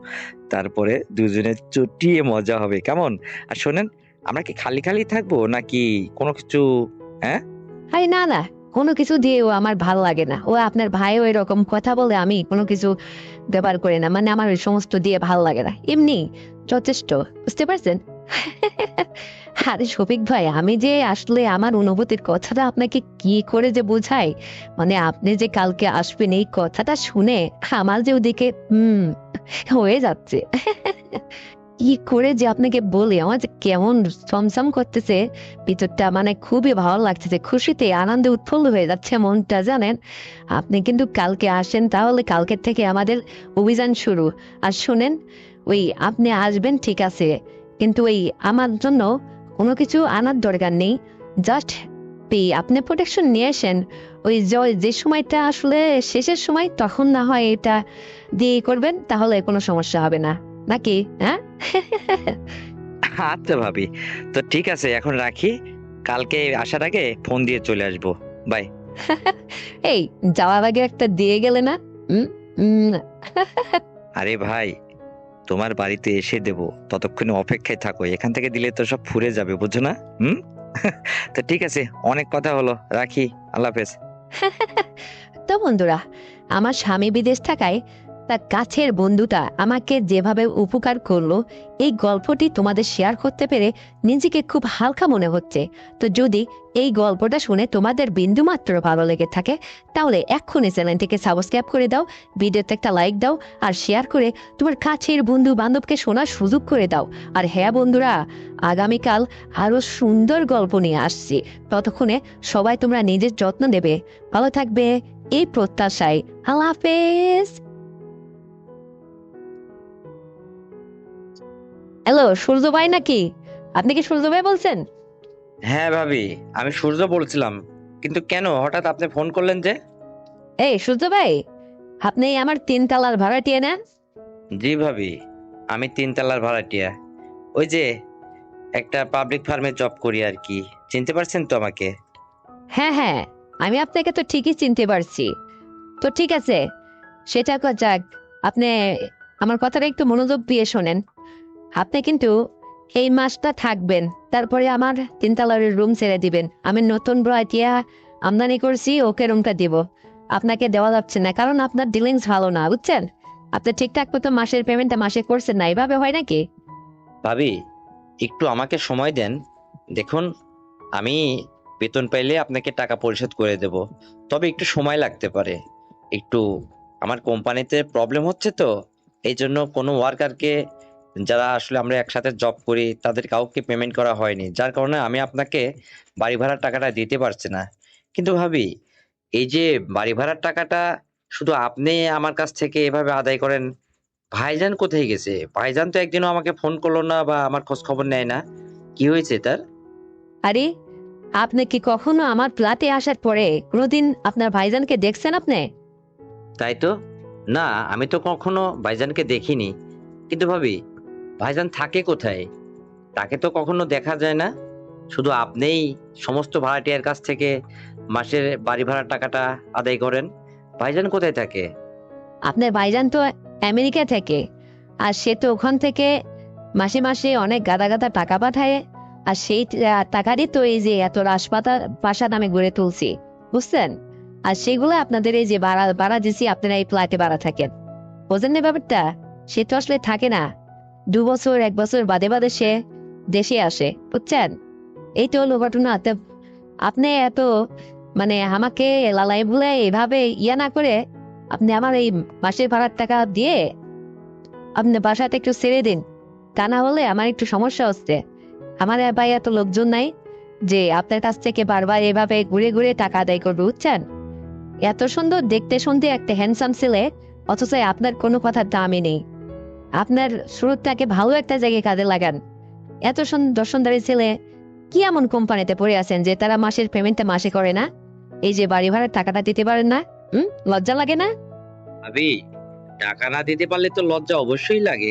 তারপরে দুজনে চুটিয়ে মজা হবে, কেমন? আর শোনেন, আমরা কি খালি খালি থাকবো নাকি কোনো কিছু? হ্যাঁ। আরে না না, কোনো কিছু দিয়েও আমার ভালো লাগে না। ও আপনার ভাইও এরকম কথা বলে, আমি কোনো কিছু ব্যবহার করি না, মানে আমার ওই সমস্ত দিয়ে ভালো লাগে না, এমনি যথেষ্ট, বুঝতে পারছেন? আরে শফিক ভাই, আমি যে আসলে আমার অনুভূতির কথাটা আপনাকে কি করে যে বোঝাই, মানে আপনি যে কালকে আসবেন এই কথাটা শুনে আমার যে ওদিকে হয়ে যাচ্ছে। কি করে যে আপনাকে বলি, আমার যে কেমন ছমছম করতেছে ভিতরটা, মানে খুবই ভালো লাগতেছে, খুশিতে আনন্দে উৎফুল্ল হয়ে যাচ্ছে মনটা, জানেন? আপনি কিন্তু কালকে আসেন, তাহলে কালকের থেকে আমাদের অভিযান শুরু। আর শোনেন, ওই আপনি আসবেন ঠিক আছে, কিন্তু ওই আমার জন্য কোনো কিছু আনার দরকার নেই। জাস্ট আপনি প্রোটেকশন নিয়ে আসেন। ওই যে সময়টা আসলে শেষের সময়, তখন না হয় এটা দিয়ে করবেন, তাহলে কোনো সমস্যা হবে না, নাকি? হ্যাঁ। আচ্ছা ভাবি, তো ঠিক আছে, এখন রাখি। কালকে আসার আগে ফোন দিয়ে চলে আসবো। বাই। এই যাওয়ার আগে একটা দিয়ে গেলে না? হুম। উম, আরে ভাই, তোমার বাড়িতে এসে দেবো, ততক্ষণে অপেক্ষায় থাকো। এখান থেকে দিলে তো সব ফুরে যাবে, বুঝছো না? হুম। তো ঠিক আছে, অনেক কথা হলো, রাখি। আল্লাহ হাফেজ। তো বন্ধুরা, আমার স্বামী বিদেশ থাকায় তার কাছের বন্ধুটা আমাকে যেভাবে উপকার করলো, এই গল্পটি তোমাদের শেয়ার করতে পেরে নিজেকে খুব হালকা মনে হচ্ছে। তো যদি এই গল্পটা শুনে তোমাদের বিন্দুমাত্র ভালো লেগে থাকে, তাহলে এক্ষুনি চ্যানেলটিকে সাবস্ক্রাইব করে দাও, ভিডিওতে একটা লাইক দাও, আর শেয়ার করে তোমার কাছের বন্ধু বান্ধবকে শোনার সুযোগ করে দাও। আর হ্যাঁ বন্ধুরা, আগামীকাল আরো সুন্দর গল্প নিয়ে আসছি। ততক্ষণে সবাই তোমরা নিজের যত্ন নেবে, ভালো থাকবে, এই প্রত্যাশায়। আল্লাহ হাফেজ। হ্যালো, সূর্য ভাই নাকি? আপনি কি সূর্য ভাই বলছেন? হ্যাঁ ভাবি, আমি সূর্য বলছিলাম। কিন্তু কেন হঠাৎ আপনি ফোন করলেন যে? এই সূর্য ভাই, আপনি আমার 3 তলার ভাড়াটিয়া না? জি ভাবি, আমি 3 তলার ভাড়াটিয়া। ওই যে একটা পাবলিক ফার্মে জব করি আর কি। চিনতে পারছেন তো আমাকে? হ্যাঁ হ্যাঁ, আমি আপনাকে তো ঠিকই চিনতে পারছি। তো ঠিক আছে, সেটা যাক। আপনি আমার কথাটা একটু মনোযোগ দিয়ে শোনেন। আপনি কিন্তু এই মাসটা থাকবেন, তারপরে আমার 3 তলার রুম ছেড়ে দিবেন। আমি নতুন ভাড়াটিয়া আমদানি করছি, ওকে রুমটা দিব। আপনাকে দেওয়া যাচ্ছে না, কারণ আপনার ডিলিংস ভালো না, বুঝছেন? আপনি ঠিকঠাক মতো মাসের পেমেন্টটা মাসে করছেন না, এভাবে হয় নাকি? ভাবি, একটু আমাকে সময় দেন। দেখুন, আমি বেতন পাইলে আপনাকে টাকা পরিশোধ করে দেব। তবে একটু সময় লাগতে পারে। একটু আমার কোম্পানিতে প্রবলেম হচ্ছে তো, এই জন্য কোনো ওয়ার্কারকে, যারা আসলে আমরা একসাথে জব করি, তাদের কাউকে পেমেন্ট করা হয়নি, যার কারণে আমি আপনাকে বাড়ি ভাড়ার টাকাটা দিতে পারছি না। কিন্তু ভাবি, এই যে বাড়ি ভাড়ার টাকাটা শুধু আপনি আমার কাছ থেকে এভাবে আদায় করেন, ভাইজান কোথায় গেছে? ভাইজান তো একদিনও আমাকে ফোন করলো না বা আমার খোঁজ খবর নেয় না। কি হয়েছে তার? আরে, আপনি কি কখনো আমার ফ্ল্যাটে আসার পরে কোনোদিন আপনার ভাইজানকে দেখছেন আপনি? তাই তো। না, আমি তো কখনো ভাইজানকে দেখিনি। কিন্তু ভাবি, ভাইজান থাকে কোথায়? তাকে তো কখনো দেখা যায় না। শুধু আপনিই সমস্ত ভাড়াটিয়ার কাছ থেকে মাসের বাড়ি ভাড়ার টাকাটা আদায় করেন। ভাইজান কোথায় থাকে? আপনার ভাইজান তো আমেরিকা থেকে, আর সে তো ওখান থেকে মাসে মাসে অনেক গাদা গাদা টাকা পাঠায়। আর সেই টাকারই তো এই যে এত প্রাসাদ আমি গড়ে তুলছি, বুঝছেন? আর সেগুলো আপনাদের এই যে ভাড়া ভাড়া দিছি, আপনারা এই ফ্ল্যাটে ভাড়া থাকেন। বোঝেন না ব্যাপারটা? সে তো আসলে থাকে না, 2 বছর 1 বছর বাদে বাদে সে দেশে আসে, বুঝছেন? এই তো হলো ঘটনা। তো আপনি এত মানে আমাকে লালাই ভুলে এভাবে ইয়া না করে, আপনি আমার এই মাসের ভাড়ার টাকা দিয়ে আপনি বাসাতে একটু ছেড়ে দিন। তা না হলে আমার একটু সমস্যা হচ্ছে। আমার ভাই এত লোকজন নাই যে আপনার কাছ থেকে বারবার এভাবে ঘুরে ঘুরে টাকা আদায় করবে, বুঝছেন? এত সুন্দর দেখতে শুনতে একটা হ্যান্ডসাম ছেলে, অথচ আপনার কোনো কথার দামই নেই। আপনার শুরুটাকে ভালো একটা জায়গায় কাজে লাগান। এত সুন্দর সুন্দরী ছেলে কি এমন কোম্পানিতে পড়ে আছেন যে তারা মাসের পেমেন্টটা মাসে করে না? এই যে বাড়ি ভাড়ার টাকাটা দিতে পারেন না? লজ্জা লাগে না? ভাবি, টাকা না দিতে পারলে তো লজ্জা অবশ্যই লাগে,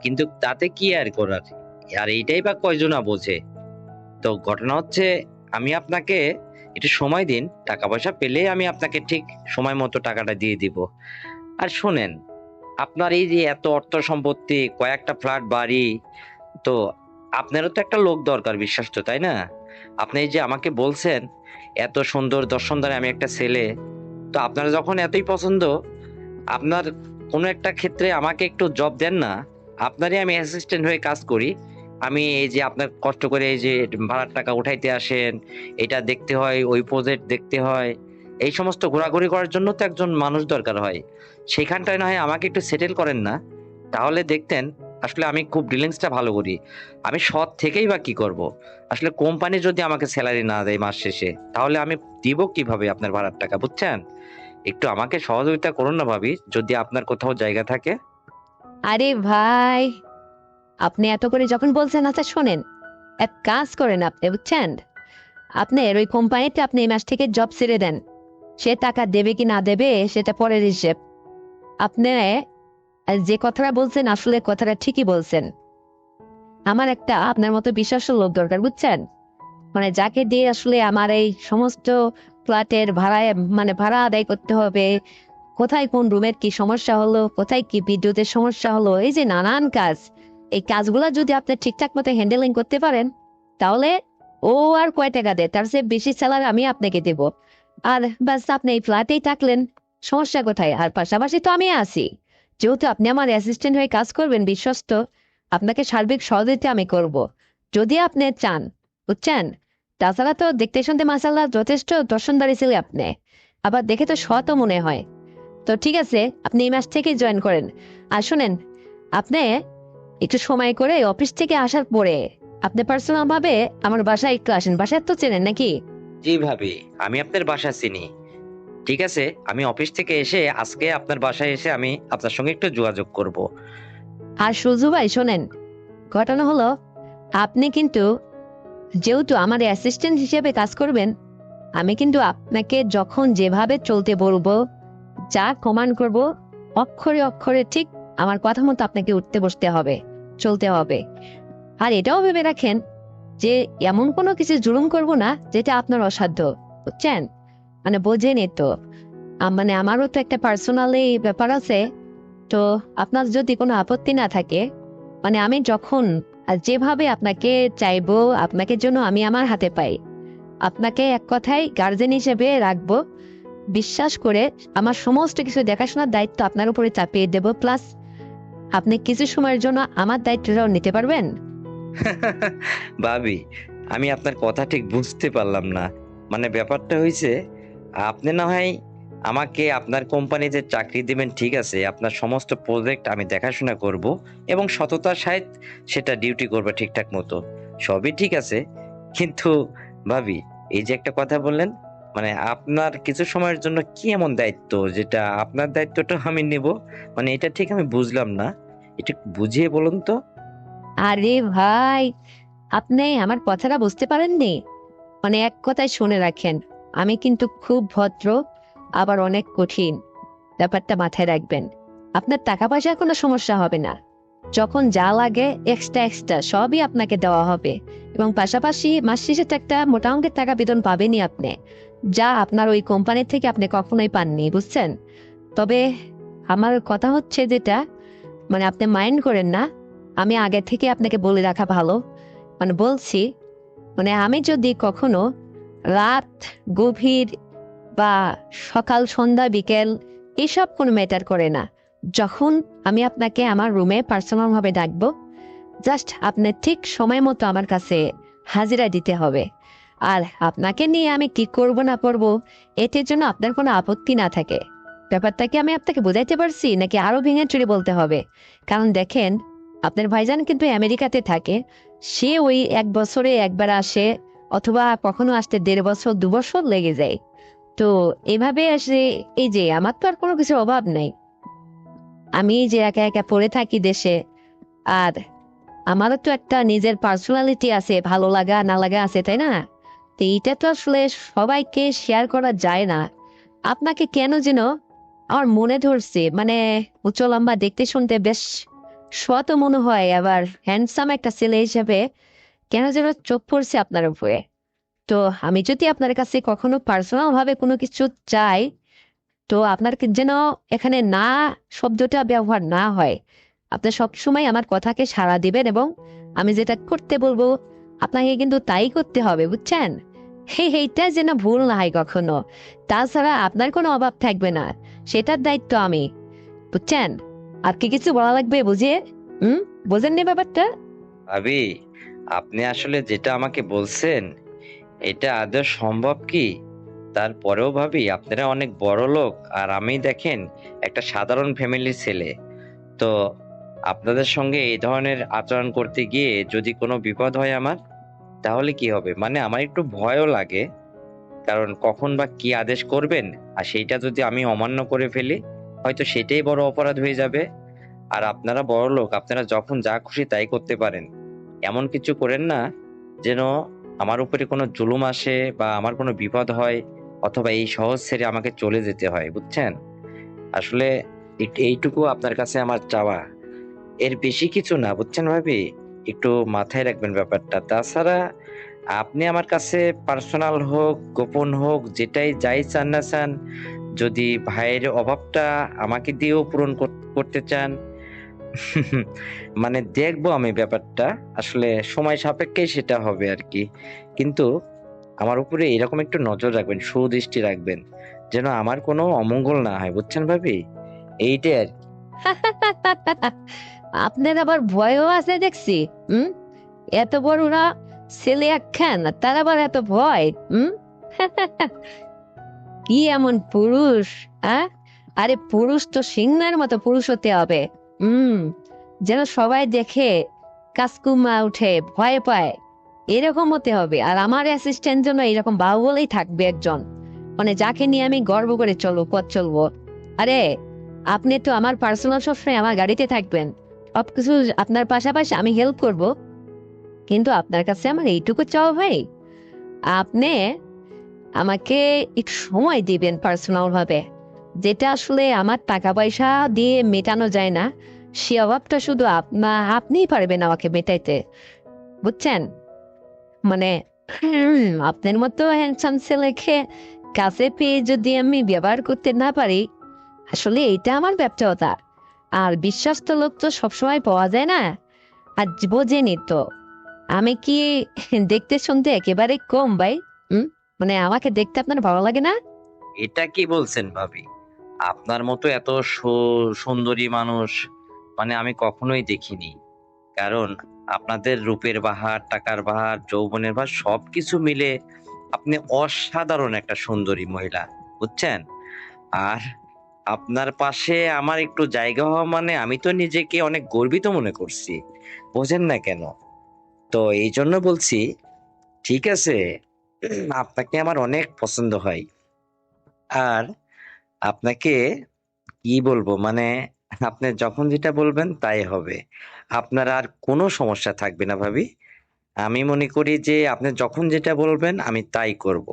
কিন্তু তাতে কি আর করার? আর এইটাই বা কয়জনা বোঝে? তো ঘটনা হচ্ছে, আমি আপনাকে একটু সময় দিন, টাকা পয়সা পেলে আমি আপনাকে ঠিক সময় মতো টাকাটা দিয়ে দিব। আর শোনেন, আপনার এই যে এত অর্থ সম্পত্তি, কয়েকটা ফ্ল্যাট বাড়ি, তো আপনারও তো একটা লোক দরকার, বিশ্বস্ত, তাই না? আপনি এই যে আমাকে বলছেন এত সুন্দর দর্শনধারী আমি একটা ছেলে, তো আপনার যখন এতই পছন্দ, আপনার কোনো একটা ক্ষেত্রে আমাকে একটু জব দেন না। আপনারই আমি অ্যাসিস্ট্যান্ট হয়ে কাজ করি। আমি এই যে আপনার কষ্ট করে এই যে ভাড়ার টাকা উঠাইতে আসেন, এটা দেখতে হয়, ওই প্রজেক্ট দেখতে হয়, এই সমস্ত ঘোরাঘুরি করার জন্য তো একজন মানুষ দরকার হয়। সেখানটায় না হয় আমাকে একটু সেটেল করেন না? তাহলে দেখতেন আসলে আমি খুব ডিলিংসটা ভালো করি। আমি সৎ থেকেই বা কি করব? আসলে কোম্পানি যদি আমাকে স্যালারি না দেয় মাস শেষে, তাহলে আমি দিব কিভাবে আপনার ভাড়ার টাকা, বুঝছেন? একটু আমাকে সহযোগিতা করুন না ভাবি, যদি আপনার কোথাও জায়গা থাকে। আরে ভাই, আপনি এত করে যখন বলছেন, আচ্ছা শোনেন, এক কাজ করেন আপনি, বুঝছেন? আপনার ওই কোম্পানিতে আপনি এই মাস থেকে জব ছেড়ে দেন। সে টাকা দেবে কি না দেবে সেটা পরের হিসেব। আপনি যে কথাটা বলছেন, আসলে কথাটা ঠিকই বলছেন। আমার একটা আপনার মতো বিশ্বাসী লোক দরকার, বুঝছেন? মানে যাকে দিয়ে আসলে আমার এই সমস্ত ফ্ল্যাটের ভাড়ায়, মানে ভাড়া আদায় করতে হবে, কোথায় কোন রুমের কি সমস্যা হলো, কোথায় কি বিদ্যুতের সমস্যা হলো, এই যে নানান কাজ, এই কাজগুলো যদি আপনি ঠিকঠাক মতো হ্যান্ডেলিং করতে পারেন, তাহলে ও আর কয় টাকা দেয়, তার চেয়ে বেশি স্যালারি আমি আপনাকে দেব। আর বাস আপনি এই ফ্ল্যাটেই থাকলেন, সমস্যা কোথায়? আর পাশাপাশি তো আমি আছি, যেহেতু আপনি আমার অ্যাসিস্ট্যান্ট হয়ে কাজ করবেন, বিশ্বস্ত, আপনাকে সার্বিক সহযোগিতা আমি করব, যদি আপনি চান, বুঝছেন? তাছাড়া তো দেখতে শুনতে মাসাল্লাহ যথেষ্ট দর্শনদারি ছিল আপনি, আবার দেখে তো সৎও মনে হয়। তো ঠিক আছে, আপনি এই মাস থেকেই জয়েন করেন। আর শুনেন, আপনি একটু সময় করে অফিস থেকে আসার পরে আপনি পার্সোনাল ভাবে আমার বাসায় একটু আসেন, বাসায় তো চেনেন নাকি? জি ভাবি, আমি আপনার বাসা চিনি। ঠিক আছে, আমি অফিস থেকে এসে আজকে আপনার বাসায় এসে আমি আপনার সঙ্গে একটু যোগাযোগ করব। আর সুজু ভাই শোনেন, ঘটনা হলো, আপনি কিন্তু যেহেতু আমার অ্যাসিস্ট্যান্ট হিসেবে কাজ করবেন, আমি কিন্তু আপনাকে যখন যেভাবে চলতে বলবো, যা কমান্ড করব, অক্ষরে অক্ষরে ঠিক আমার কথা মতো আপনাকে উঠতে বসতে হবে, চলতে হবে। আর এটাও ভেবে রাখেন যে এমন কোনো কিছু জুলুম করব না যেটা আপনার অসাধ্য, বুঝছেন? মানে বোঝেনি তো, মানে আমারও তো একটা পার্সোনালি ব্যাপার আছে। তো আপনার যদি কোনো আপত্তি না থাকে, মানে আমি যখন আর যেভাবে আপনাকে চাইবো, আপনাকে জন্য আমি আমার হাতে পাই, আপনাকে এক কথায় গার্জেন হিসেবে রাখবো, বিশ্বাস করে আমার সমস্ত কিছু দেখাশোনার দায়িত্ব আপনার উপরে চাপিয়ে দেব, প্লাস আপনি কিছু সময়ের জন্য আমার দায়িত্বটাও নিতে পারবেন। ভাবি, আমি আপনার কথা ঠিক বুঝতে পারলাম না। মানে ব্যাপারটা হয়েছে, আপনি না হয় আমাকে আপনার কোম্পানিতে চাকরি দিবেন, ঠিক আছে, আপনার সমস্ত প্রজেক্ট আমি দেখাশোনা করব এবং সততার সাথে সেটা ডিউটি করবে ঠিকঠাক মতো, সবই ঠিক আছে। কিন্তু ভাবি, এই যে একটা কথা বললেন, মানে আপনার কিছু সময়ের জন্য কি এমন দায়িত্ব যেটা আপনার দায়িত্বটা আমি নেব, মানে এটা ঠিক আমি বুঝলাম না, এটা বুঝিয়ে বলুন তো। আরে ভাই, আপনি আমার কথাটা বুঝতে পারেননি? মানে এক কথায় শুনে রাখেন, আমি কিন্তু খুব ভদ্র, আবার অনেক কঠিন, ব্যাপারটা মাথায় রাখবেন। আপনার টাকা পয়সার কোনো সমস্যা হবে না, যখন যা লাগে এক্সট্রা এক্সট্রা সবই আপনাকে দেওয়া হবে, এবং পাশাপাশি মাস শেষে তো একটা মোটা অঙ্কের টাকা বেতন পাবেনই আপনি, যা আপনার ওই কোম্পানি থেকে আপনি কখনোই পাননি, বুঝছেন? তবে আমার কথা হচ্ছে যেটা, মানে আপনি মাইন্ড করেন না, আমি আগে থেকে আপনাকে বলে রাখা ভালো, মানে বলছি, মানে আমি যদি কখনো রাত গভীর বা সকাল সন্ধ্যা বিকেল এসব কোনো ম্যাটার করে না, যখন আমি আপনাকে আমার রুমে পার্সোনাল ভাবে ডাকবো, জাস্ট আপনি ঠিক সময় মতো আমার কাছে হাজিরা দিতে হবে। আর আপনাকে নিয়ে আমি কি করব না করব, এটির জন্য আপনার কোনো আপত্তি না থাকে, ব্যাপারটা কি আমি আপনাকে বোঝাইতে পারছি নাকি আরো ভেঙে চুরি বলতে হবে? কারণ দেখেন, আপনার ভাইজান কিন্তু আমেরিকাতে থাকে, সে ওই 1 বছরে একবার আসে, অথবা কখনো আসতে 1.5 বছর 2 বছর লেগে যায়। তো এভাবে আসে, এই যে আমার তো আর কোনো কিছুর অভাব নেই, আমি এই যে একা একা পড়ে থাকি দেশে, আর আমারও তো একটা নিজের পার্সোনালিটি আছে, ভালো লাগা না লাগা আছে, তাই না? তো এইটা তো আসলে সবাইকে শেয়ার করা যায় না। আপনাকে কেন যেন আমার মনে ধরছে, মানে উচ্চ লম্বা, দেখতে শুনতে বেশ সৎ মনে হয়, আবার হ্যান্ডসাম একটা ছেলে হিসেবে কেন যেন চোখ পড়ছে আপনার উপরে। তো আমি যদি আপনার কাছে কখনো পার্সোনাল ভাবে কোনো কিছু চাই, তো আপনার যেন এখানে না শব্দটা ব্যবহার না হয়। আপনি সবসময় আমার কথাকে সাড়া দিবেন, এবং আমি যেটা করতে বলবো আপনাকে কিন্তু তাই করতে হবে, বুঝছেন? এইটা যেন ভুল না হয় কখনো। তাছাড়া আপনার কোনো অভাব থাকবে না, সেটার দায়িত্ব আমি, বুঝছেন? আর কি কিছু বলা লাগবে বুঝিয়ে? হুম, বোঝেননি ব্যাপারটা? ভাবি, আপনি আসলে যেটা আমাকে বলছেন এটা আদৌ সম্ভব কি? তারপরেও ভাবি, আপনারা অনেক বড় লোক আর আমি দেখেন একটা সাধারণ ফ্যামিলির ছেলে। তো আপনাদের সঙ্গে এই ধরনের আচরণ করতে গিয়ে যদি কোনো বিপদ হয় আমার, তাহলে কি হবে? মানে আমার একটু ভয়ও লাগে, কারণ কখন বা কি আদেশ করবেন, আর সেইটা যদি আমি অমান্য করে ফেলি, হয়তো সেটাই বড় অপরাধ হয়ে যাবে। আর আপনারা বড় লোক, আপনারা যখন যা খুশি তাই করতে পারেন, এমন কিছু করেন না যেন আমার উপরে কোনো জুলুম আসে বা আমার কোনো বিপদ হয়, অথবা এই শহর ছেড়ে আমাকে চলে যেতে হয়, বুঝছেন? আসলে এইটুকু আপনার কাছে আমার চাওয়া, এর বেশি কিছু না, বুঝছেন ভাবি? একটু মাথায় রাখবেন ব্যাপারটা। তাছাড়া আপনি আমার কাছে পার্সোনাল হোক গোপন হোক, যেটাই যাই চান না চান, যদি ভাইয়ের অভাবটা আমাকে দিয়েও পূরণ করতে চান, মানে দেখবো আমি ব্যাপারটা, আসলে সময় সাপেক্ষে সেটা হবে আর কি। কিন্তু আমার উপরে এরকম একটু নজর রাখবেন, সুদৃষ্টি রাখবেন, যেন আমার কোনো অমঙ্গল না হয়, বুঝছেন ভাবি? এইটাই আর কি। আপনার আবার ভয়ও আছে দেখছি। হুম, এত বড় না ছেলে একখান, আর তার আবার এত ভয়। হুম। কি এমন পুরুষ? হ্যাঁ, আরে পুরুষ তো সিংহের মতো পুরুষ হতে হবে। হুম, যেন সবাই দেখে কাসকুমা উঠে ভয় পায়, এরকম হতে হবে। আর আমার অ্যাসিস্ট্যান্ট জন্য এরকম বাহুবলেই থাকবে একজন, মানে যাকে নিয়ে আমি গর্ব করে চলবো, পথ চলবো। আরে আপনি তো আমার পার্সোনাল, সবসময় আমার গাড়িতে থাকবেন, সবকিছু আপনার পাশাপাশি আমি হেল্প করব। কিন্তু আপনার কাছে আমার এইটুকু চাও ভাই, আপনি আমাকে একটু সময় দিবেন পার্সোনাল ভাবে, যেটা আসলে আমার টাকা পয়সা দিয়ে মেটানো যায় না। সে অভাবটা শুধু আপনিই পারবেন আমাকে মেটাইতে, বুঝছেন? মানে আপনার মতো হ্যান্ডসাম ছেলেকে কাছে পেয়ে যদি আমি ব্যবহার করতে না পারি, আসলে এটা আমার ব্যর্থতা। আর বিশ্বস্ত লোক তো সবসময় পাওয়া যায় না। আর বোঝেনি তো আমি কি দেখতে শুনতে একেবারে কম ভাই। হুম, মানে আমাকে দেখতে আপনার ভালো লাগে না? এটা কি বলছেন ভাবি? আপনার মতো এত সুন্দরী মানুষ মানে আমি কখনোই দেখিনি। কারণ আপনাদের রূপের বাহার, টাকার বাহার, যৌবনের বাহার সবকিছু মিলে আপনি অসাধারণ একটা সুন্দরী মহিলা, বুঝছেন? আর আপনার পাশে আমার একটু জায়গা হওয়া মানে আমি তো নিজেকে অনেক গর্বিত মনে করছি, বোঝেন না কেন? তো এই জন্য বলছি, ঠিক আছে, আপনাকে আমার অনেক পছন্দ হয়। আর আপনাকে কি বলবো, মানে আপনি যখন যেটা বলবেন তাই হবে, আপনার আর কোনো সমস্যা থাকবে না ভাবি। আমি মনে করি যে আপনি যখন যেটা বলবেন আমি তাই করব।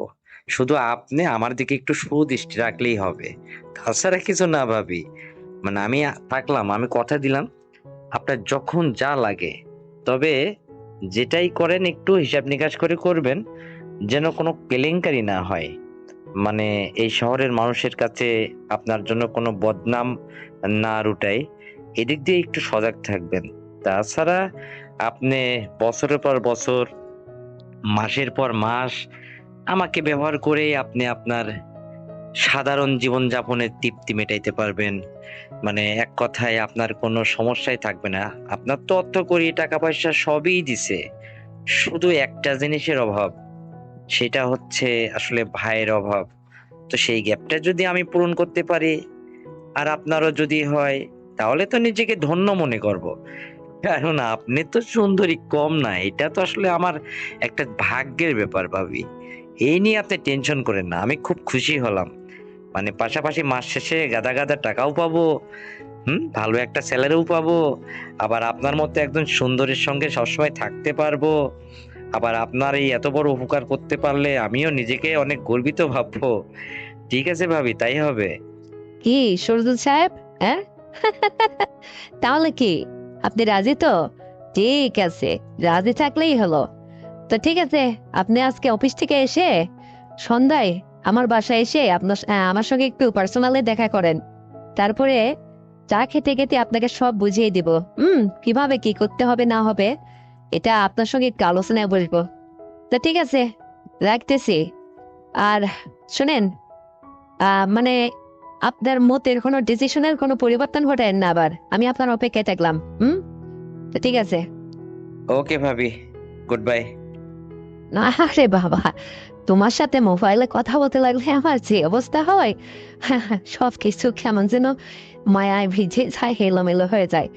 শুধু আপনি আমার দিকে একটু সুদৃষ্টি রাখলেই হবে, তাছাড়া কিছু না ভাবি। মানে আমি থাকলাম, আমি কথা দিলাম আপনার যখন যা লাগে, তবে যেটাই করেন একটু হিসাব নিকাশ করে করবেন, যেন কোনো কেলেঙ্কারি না হয়। মানে এই শহরের মানুষের কাছে আপনার জন্য কোনো বদনাম না রুটাই, এদিক দিয়ে একটু সজাগ থাকবেন। তাছাড়া আপনি বছরের পর বছর, মাসের পর মাস আমাকে ব্যবহার করে আপনি আপনার সাধারণ জীবনযাপনের তৃপ্তি মেটাইতে পারবেন। মানে এক কথায় আপনার কোনো সমস্যাই থাকবে না। আপনার তো অর্থ কড়ি, টাকা পয়সা সবই দিছে, শুধু একটা জিনিসের অভাব, সেটা হচ্ছে আসলে ভাইয়ের অভাব। তো সেই গ্যাপটা যদি আমি পূরণ করতে পারি, আর আপনারও যদি হয়, তাহলে তো নিজেকে ধন্য মনে করব। কারণ আপনি তো সুন্দরী কম না, এটা তো আসলে আমার একটা ভাগ্যের ব্যাপার ভাবি। এই নিয়ে আপনি টেনশন করেন না, আমি খুব খুশি হলাম। মানে পাশাপাশি মাস শেষে গাদা গাদা টাকাও পাবো, ভালো একটা স্যালারিও পাবো, আবার আপনার মতো একজন সুন্দরীর সঙ্গে সবসময় থাকতে পারবো। আবার আপনার এই এত বড় উপকার করতে পারলে আমিও নিজেকে অনেক গর্বিত ভাববো। ঠিক আছে ভাবি, তাই হবে। কি সরদুল সাহেব, হ্যাঁ? তাহলে কি আপনি রাজি তো? ঠিক আছে, রাজি থাকলেই হলো। তো ঠিক আছে, আপনি আজকে অফিস থেকে এসে সন্ধ্যায় আমার বাসায় এসে আমার সঙ্গে একটু পার্সোনালি দেখা করেন। তারপরে চা খেতে খেতে আপনাকে সব বুঝিয়ে দিব। কিভাবে কি করতে হবে না হবে, এটা আপনার সঙ্গে একটু আলোচনায় বসবো। তো ঠিক আছে, রাখতেছি। আর শোনেন, মানে আপনার মতের কোনো ডিসিশনের কোনো পরিবর্তন ঘটায় না, আবার আমি আপনার অপেক্ষায় থাকলাম। তো ঠিক আছে। ওকে ভাবি, গুড বাই। না, আরে বাবা, তোমার সাথে মোবাইলে কথা বলতে লাগলে আমার যে অবস্থা হয়, সব কিছু কেমন যেন মায়ায় ভিজে যায়, এলোমেলো হয়ে যায়।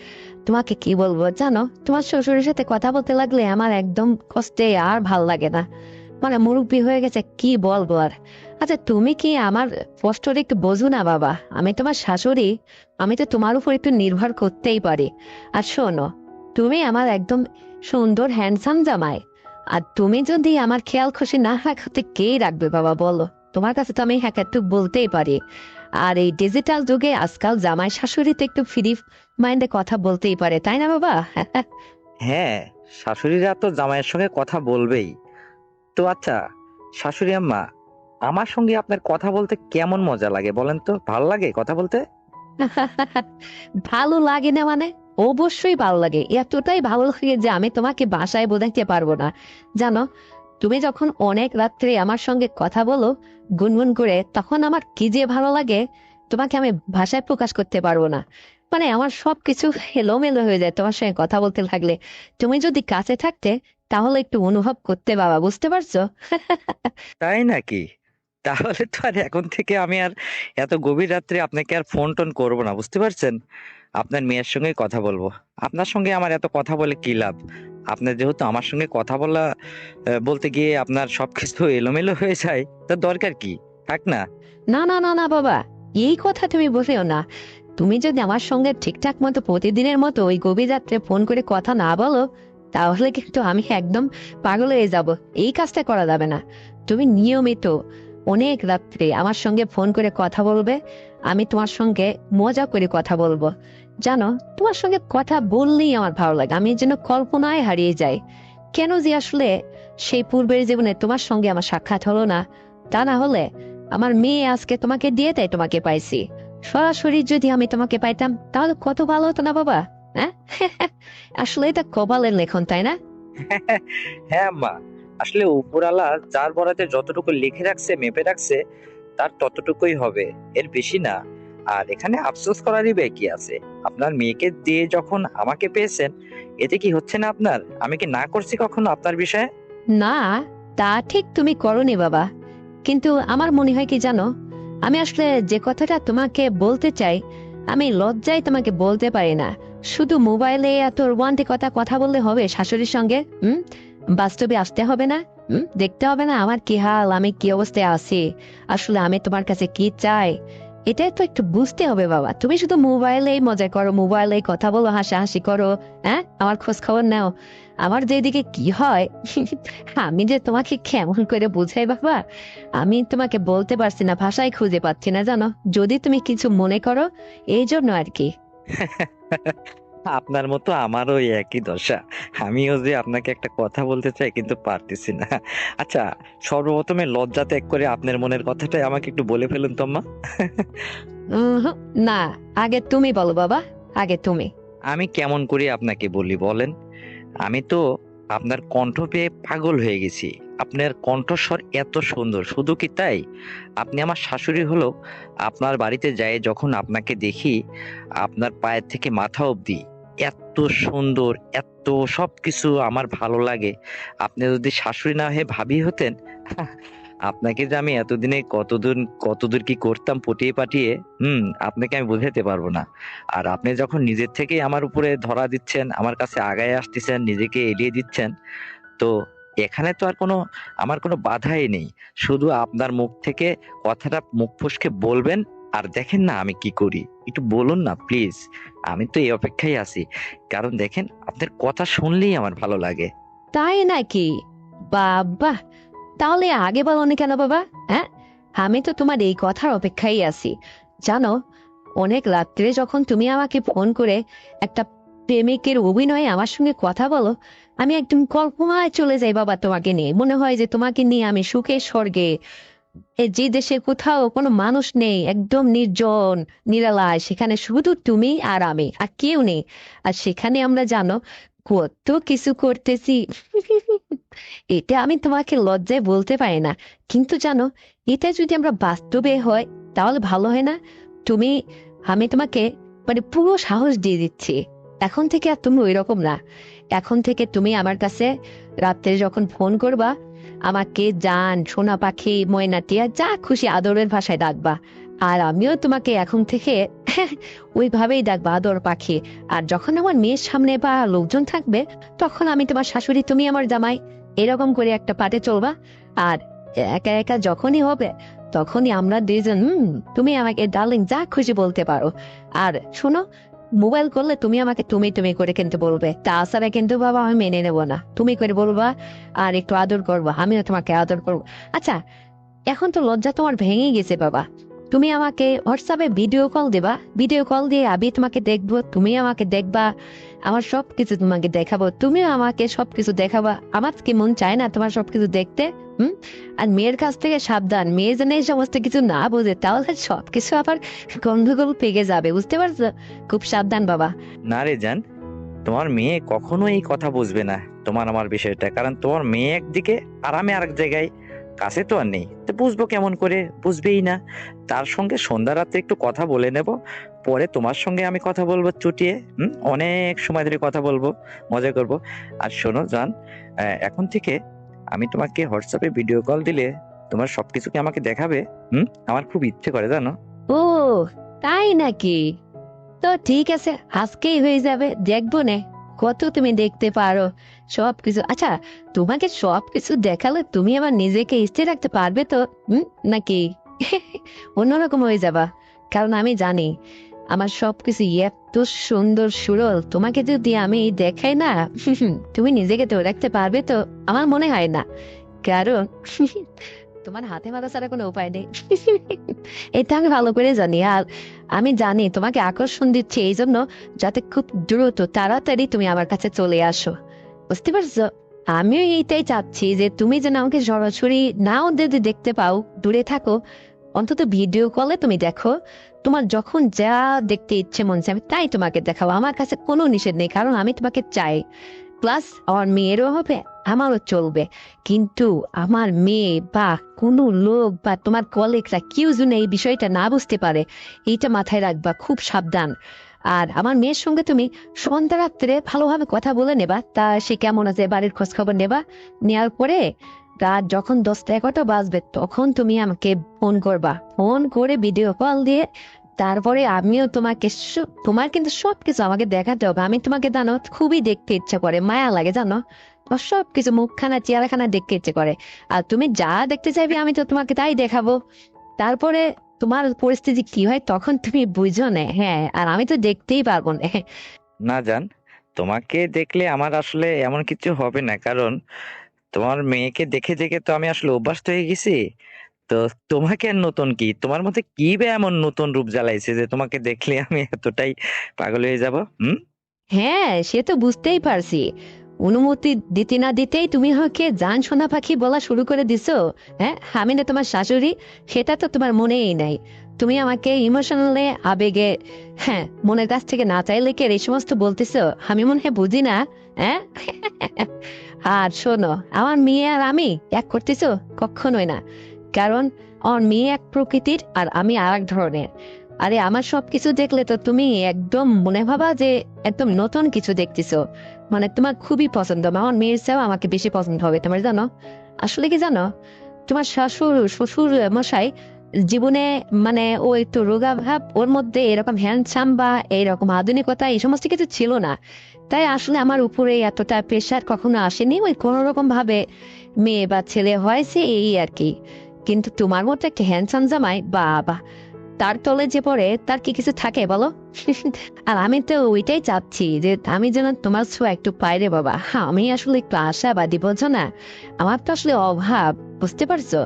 তোমাকে কি বলবো জানো, তোমার শ্বশুরের সাথে কথা বলতে লাগলে আমার একদম কষ্টে আর ভাল লাগে না। মানে মুরব্বি হয়ে গেছে, কি বলবো আর। আচ্ছা তুমি কি আমার কষ্টটা একটু বোঝো না বাবা? আমি তোমার শাশুড়ি, আমি তো তোমার উপর একটু নির্ভর করতেই পারি। আর শোনো, তুমি আমার একদম সুন্দর হ্যান্ডসাম জামাই। আর তুমি যদি আমার খেয়াল খুশি না রাখতে কে রাখবে বাবা বলো? তোমার কাছে তো আমি হ্যাঁ একটু বলতেই পারি। আর এই ডিজিটাল যুগে আজকাল জামাই শাশুড়িতে একটু ফ্রি মাইন্ডে কথা বলতেই পারে, তাই না বাবা? হ্যাঁ, শাশুড়িরা তো জামাইয়ের সঙ্গে কথা বলবেই। তো আচ্ছা শাশুড়ি আম্মা, আমার সঙ্গে আপনার কথা বলতে কেমন মজা লাগে বলেন তো? ভাল লাগে কথা বলতে? ভালো লাগে না মানে? অবশ্যই ভালো লাগে, এতটাই ভালো লাগে যে আমি তোমাকে ভাষায় বোঝাতে পারবো না। জানো, তুমি যখন অনেক রাত্রে আমার সঙ্গে কথা বলো গুনগুন করে, তখন আমার কি যে ভালো লাগে তোমাকে আমি ভাষায় প্রকাশ করতে পারবো না। মানে আমার সবকিছু এলোমেলো হয়ে যায় তোমার সঙ্গে কথা বলতে লাগলে। তুমি যদি কাছে থাকতে তাহলে একটু অনুভব করতে বাবা, বুঝতে পারছো? তাই নাকি? তাহলে তো আর এখন থেকে আমি আর এত গভীর রাত্রে আপনাকে আর ফোন টোন করবো না, বুঝতে পারছেন? আপনার মেয়ের সঙ্গেই কথা বলবো। আপনার সঙ্গে আমার এত কথা বলে কি লাভ? আপনার যেহেতু আমার সঙ্গে কথা বলা বলতে গিয়ে আপনার সবকিছু এলোমেলো হয়ে যায়, তার দরকার কি? থাক না। না না না না বাবা, এই কথা তুমি বলিও না। তুমি যদি আমার সঙ্গে ঠিকঠাক মতো প্রতিদিনের মতো ওই গভীর রাত্রে ফোন করে কথা না বলো, তাহলে কিন্তু আমি একদম পাগল হয়ে যাব। এই কাজটা করা যাবে না। তুমি নিয়মিত অনেক রাত্রে আমার সঙ্গে ফোন করে কথা বলবে, আমি তোমার সঙ্গে মজা করে কথা বলবো। জানো, তোমার সঙ্গে কথা বললেই আমার ভালো লাগে, আমি যেন কল্পনায় হারিয়ে যাই। কেন যে আসলে সেই পূর্বের জীবনে তোমার সঙ্গে আমার সাক্ষাৎ হলো না? তা না হলে আমার মেয়ে আজকে তোমাকে দিয়ে তাই তোমাকে পাইছি। সরাসরি যদি আমি তোমাকে পাইতাম তাহলে কত ভালো হতো না বাবা? হ্যাঁ। আসলে এটা কপালের লেখন, তাই না? হ্যাঁ মা, আসলে উপরালা যার বরাতে যতটুকু লিখে রাখছে মেপে রাখছে তার ততটুকুই হবে, এর বেশি না। আর এখানে আফসোস করারই বা কি আছে? আপনার মেয়েকে দিয়ে যখন আমাকে পেয়েছেন, এতে কি হচ্ছে না আপনার? আমি কি না করছি কখনো আপনার বিষয়ে? না, তা ঠিক তুমি করনি বাবা। কিন্তু আমার মনে হয় কি জানো, আমি আসলে যে কথাটা তোমাকে বলতে চাই, আমি লজ্জায় তোমাকে বলতে পারি না। শুধু মোবাইলে এত রোমান্টিক কথা কথা বললে হবে শাশুড়ির সঙ্গে? বাস্তবে আসতে হবে না? দেখতে হবে না আমার কি হাল, আমি কি অবস্থায় আছি, আসলে আমি তোমার কাছে কি চাই? এটাই তো একটু বুঝতে হবে বাবা। তুমি শুধু মোবাইলেই মজা করো, মোবাইলেই কথা বলো, হাসাহাসি করো, হ্যাঁ, আমার খোঁজ খবর নাও। আমার যেদিকে কি হয় আমি যে তোমাকে কেমন করে বুঝাই বাবা, আমি তোমাকে বলতে পারছি না, ভাষায় খুঁজে পাচ্ছি না জানো। যদি তুমি কিছু মনে করো, এই জন্য আর কি। আপনার মতো আমারও এই একই দশা। আমিও যে আপনাকে একটা কথা বলতে চাই কিন্তু পারতেছি না। আচ্ছা, সর্বপ্রথমে লজ্জা ত্যাগ করে আপনার মনের কথাটাই আমাকে একটু বলে ফেলুন তো আম্মা। হুম, না, আগে তুমি বলো বাবা, আগে তুমি। আমি কেমন করে আপনাকে বলি বলেন? আমি তো আপনার কণ্ঠ পেয়ে পাগল হয়ে গেছি। আপনার কণ্ঠস্বর এত সুন্দর, শুধু কি তাই? আপনি আমার শাশুড়ি হলেও আপনার বাড়িতে যাই যখন আপনাকে দেখি, আপনার পায়ের থেকে মাথা অবধি এত সুন্দর, এত সবকিছু আমার ভালো লাগে। আপনি যদি শাশুড়ি না হয়ে ভাবি হতেন, আপনাকে যে আমি এতদিনে কতদূর কতদূর কি করতাম পটিয়ে পাঠিয়ে, আপনাকে আমি বোঝাতে পারবো না। আর আপনি যখন নিজের থেকেই আমার উপরে ধরা দিচ্ছেন, আমার কাছে আগায় আসতেছেন, নিজেকে এড়িয়ে দিচ্ছেন, তো এখানে তো আর আমার কোনো বাধাই নেই। শুধু আপনার মুখ থেকে কথাটা মুখ ফসকে বলবেন, আর দেখেন না আমি কি করি। একটু বলুন না প্লিজ। আমি তো এই অপেক্ষায় আছি। কারণ দেখেন, আপনার কথা শুনলেই আমার ভালো লাগে। তাই নাকি? বাবা, তাহলে আগে বলনি কেন বাবা? হ্যাঁ, আমি তো তোমার এই কথার অপেক্ষায় আছি। জানো, অনেক রাত্রে যখন তুমি আমাকে ফোন করে একটা প্রেমিকের অভিনয়ে আমার সঙ্গে কথা বলো, আমি একদম কল্পনায় চলে যাই বাবা তোমাকে নিয়ে। মনে হয় যে তোমাকে নিয়ে আমি সুখে স্বর্গে, যে দেশে কোথাও কোনো মানুষ নেই, একদম নির্জন নিরালায়, সেখানে শুধু তুমি আর আমি, আর কেউ নেই। আর সেখানে আমরা জানো কত কিছু করতেছি। এটা আমি তোমাকে লজ্জায় বলতে পারি না, কিন্তু জানো, এটা যদি আমরা বাস্তবে হয় তাহলে ভালো হয় না? তুমি, আমি তোমাকে মানে পুরো সাহস দিয়ে দিচ্ছি, এখন থেকে আর তুমি ওই রকম না। এখন থেকে তুমি আমার কাছে রাত্রে যখন ফোন করবা, আমাকে জান, সোনা পাখি, ময়নাটিয়া, যা খুশি আদরের ভাষায় ডাকবা। আর আমিও তোমাকে এখন থেকে ওইভাবেই ডাকবা, আদর পাখি। আর যখন আমার মেয়ের সামনে বা লোকজন থাকবে, তখন আমি তোমার শাশুড়ি, তুমি আমার জামাই, এরকম করে একটা পাটে চলবা। আর একা একা যখনই হবে, তখনই আমরা দুইজন, তুমি আমাকে ডার্লিং যা খুশি বলতে পারো। আর শোনো, মোবাইল করলে তুমি আমাকে তুমি তুমি করে কিন্তু বলবে, তাছাড়া কিন্তু বাবা আমি মেনে নেবো না। তুমি করে বলবা, আর একটু আদর করবো, আমিও তোমাকে আদর করবো। আচ্ছা, এখন তো লজ্জা তোমার ভেঙে গেছে বাবা। তুমি আমাকে হোয়াটসঅ্যাপে ভিডিও কল দেবা, ভিডিও কল দিয়ে আমি তোমাকে দেখবো, তুমি আমাকে দেখবা, আমার সবকিছু তোমাকে দেখাবো, তুমিও আমাকে সবকিছু দেখাবা। আমার কি মন চায় না তোমার সবকিছু দেখতে? হুম? আর মেয়ের কাছ থেকে সাবধান, মেয়ে যেন এই সমস্ত কিছু না বোঝে, তাহলে সবকিছু আবার গন্ডগোল পেকে যাবে, বুঝতে পারছো? খুব সাবধান বাবা। না রে জান, তোমার মেয়ে কখনো এই কথা বুঝবে না তোমার আমার বিষয়টা, কারণ তোমার মেয়ে একদিকে আর আমি আরেক জায়গায়, কাছে তো আর নেই, তো বুঝবো কেমন করে? বুঝবেই না। তার সঙ্গে সন্ধ্যা রাতে একটু কথা বলে নেব, পরে তোমার সঙ্গে আমি কথা বলবো চুটিয়ে, অনেক সময় ধরে কথা বলবো, মজা করব। আর শোনো জান, এখন থেকে আমি তোমাকে হোয়াটসঅ্যাপে ভিডিও কল দিলে তোমার সবকিছু কি আমাকে দেখাবে? আমার খুব ইচ্ছে করে জানো। ও, তাই নাকি? তো ঠিক আছে, আজকেই হয়ে যাবে, দেখবো নে কত তুমি দেখতে পারো সবকিছু। আচ্ছা, তোমাকে সবকিছু দেখালে তুমি আবার নিজেকে স্থির রাখতে পারবে তো? নাকি অন্যরকম হয়ে যাবা? কারণ আমি জানি আমার সবকিছু এত সুন্দর সুরল, তোমাকে যদি আমি দেখাই না, তুমি নিজেকে তো রাখতে পারবে তো? আমার মনে হয় না, কারণ তোমার হাতে মাথা ছাড়া কোনো উপায় নেই। এটা আমি ভালো করে জানি। আর আমি জানি তোমাকে আকর্ষণ দিচ্ছে এই জন্য, যাতে খুব দ্রুত তাড়াতাড়ি তুমি আমার কাছে চলে আসো, বুঝতে পারছো? আমিও এইটাই চাচ্ছি যে তুমি যেন আমাকে সরাসরি নাও যদি দেখতে পাও, দূরে থাকো, অন্তত ভিডিও কলে তুমি দেখো। তোমার যখন যা দেখতে ইচ্ছে মন চায় আমি তাই তোমাকে দেখাবো, আমার কাছে কোনো নিষেধ নেই, কারণ আমি তোমাকে চাই। প্লাস আমার মেয়েরও হবে, আমারও চলবে। কিন্তু আমার মেয়ে বা কোনো লোক বা তোমার কলিগরা কেউ যেন এই বিষয়টা না বুঝতে পারে, এইটা মাথায় রাখবা, খুব সাবধান। আর আমার মেয়ের সঙ্গে তুমি সন্ধ্যা রাত্রে ভালোভাবে কথা বলে নেবা, তা সে কেমন আছে বাড়ির খোঁজ খবর নেবা। নেওয়ার পরে রাত যখন 10টা 11টা বাজবে তখন তুমি আমাকে ফোন করবা, ফোন করে ভিডিও কল দিয়ে। তারপরে আমিও তোমাকে তোমার কিন্তু সবকিছু আমাকে দেখাতে হবে। আমি তোমাকে জানো খুবই দেখতে ইচ্ছা করে, মায়া লাগে জানো, তোমার সবকিছু মুখখানা চেহারাখানা দেখতে ইচ্ছে করে। আর তুমি যা দেখতে চাইবে আমি তো তোমাকে তাই দেখাবো। তারপরে তোমার পরিস্থিতি কি হয় তখন তুমি বুঝো না, হ্যাঁ, আর আমি তো দেখতেই পারবো না। না জান, তোমাকে দেখলে আমার আসলে এমন কিছু হবে না, কারণ তোমার মেয়েকে দেখে দেখে তো আমি আসলে অভ্যস্ত হয়ে গেছি। তো তোমাকে আর নতুন কি, তোমার মধ্যে কি বা এমন নতুন রূপ জ্বালাইছে যে তোমাকে দেখলে আমি এতটাই পাগল হয়ে যাব? হ্যাঁ, সে তো বুঝতেই পারছি, অনুমতি দিতে না দিতেই তুমি আমাকে জান সোনা পাখি বলা শুরু করে দিছো। হ্যাঁ, আমি না তোমার শাশুড়ি, সেটা তো তোমার মনেই নাই। তুমি আমাকে ইমোশনালে, আবেগে, হ্যাঁ, মনের কাছ থেকে না চাইলে কি আর এই সমস্ত বলতেছো? আমি মনে হয় বুঝি না? হ্যাঁ। আর শোনো, আমার মেয়ে আর আমি এক করতেছো? কখনোই না। কারণ আমার মেয়ে এক প্রকৃতির আর আমি আর এক ধরনের। আরে আমার সবকিছু দেখলে তো তুমি একদম মনে ভাবা যে একদম নতুন কিছু দেখতেছো, মানে তোমার খুবই পছন্দ হবে। আমার মেয়ের চেয়েও আমাকে বেশি পছন্দ হবে তোমার, জানো? আসলে কি জানো, তোমার শ্বশুর শ্বশুর মশাই জীবনে, মানে ও একটু রোগা ভাব, ওর মধ্যে এরকম হ্যান্ডসাম বা এরকম আধুনিকতা এই সমস্ত কিছু ছিল না। তাই আসলে আমার উপরে এতটা প্রেশার কখনো আসেনি, ওই কোনো রকম ভাবে মেয়ে বা ছেলে হয়েছে এই আর কি। কিন্তু তোমার মতো একটা হ্যান্ডসাম জামাই, বাবা, তার তলে যে পড়ে তার কি কিছু থাকে বলো? আর আমি তো ওইটাই চাচ্ছি যে আমি যেন তোমার ছোঁয়া একটু পাই রে বাবা। হ্যাঁ, আমি আসলে একটু আশাবাদী, বোঝো না? আমার তো আসলে অভাব, বুঝতে পারছো?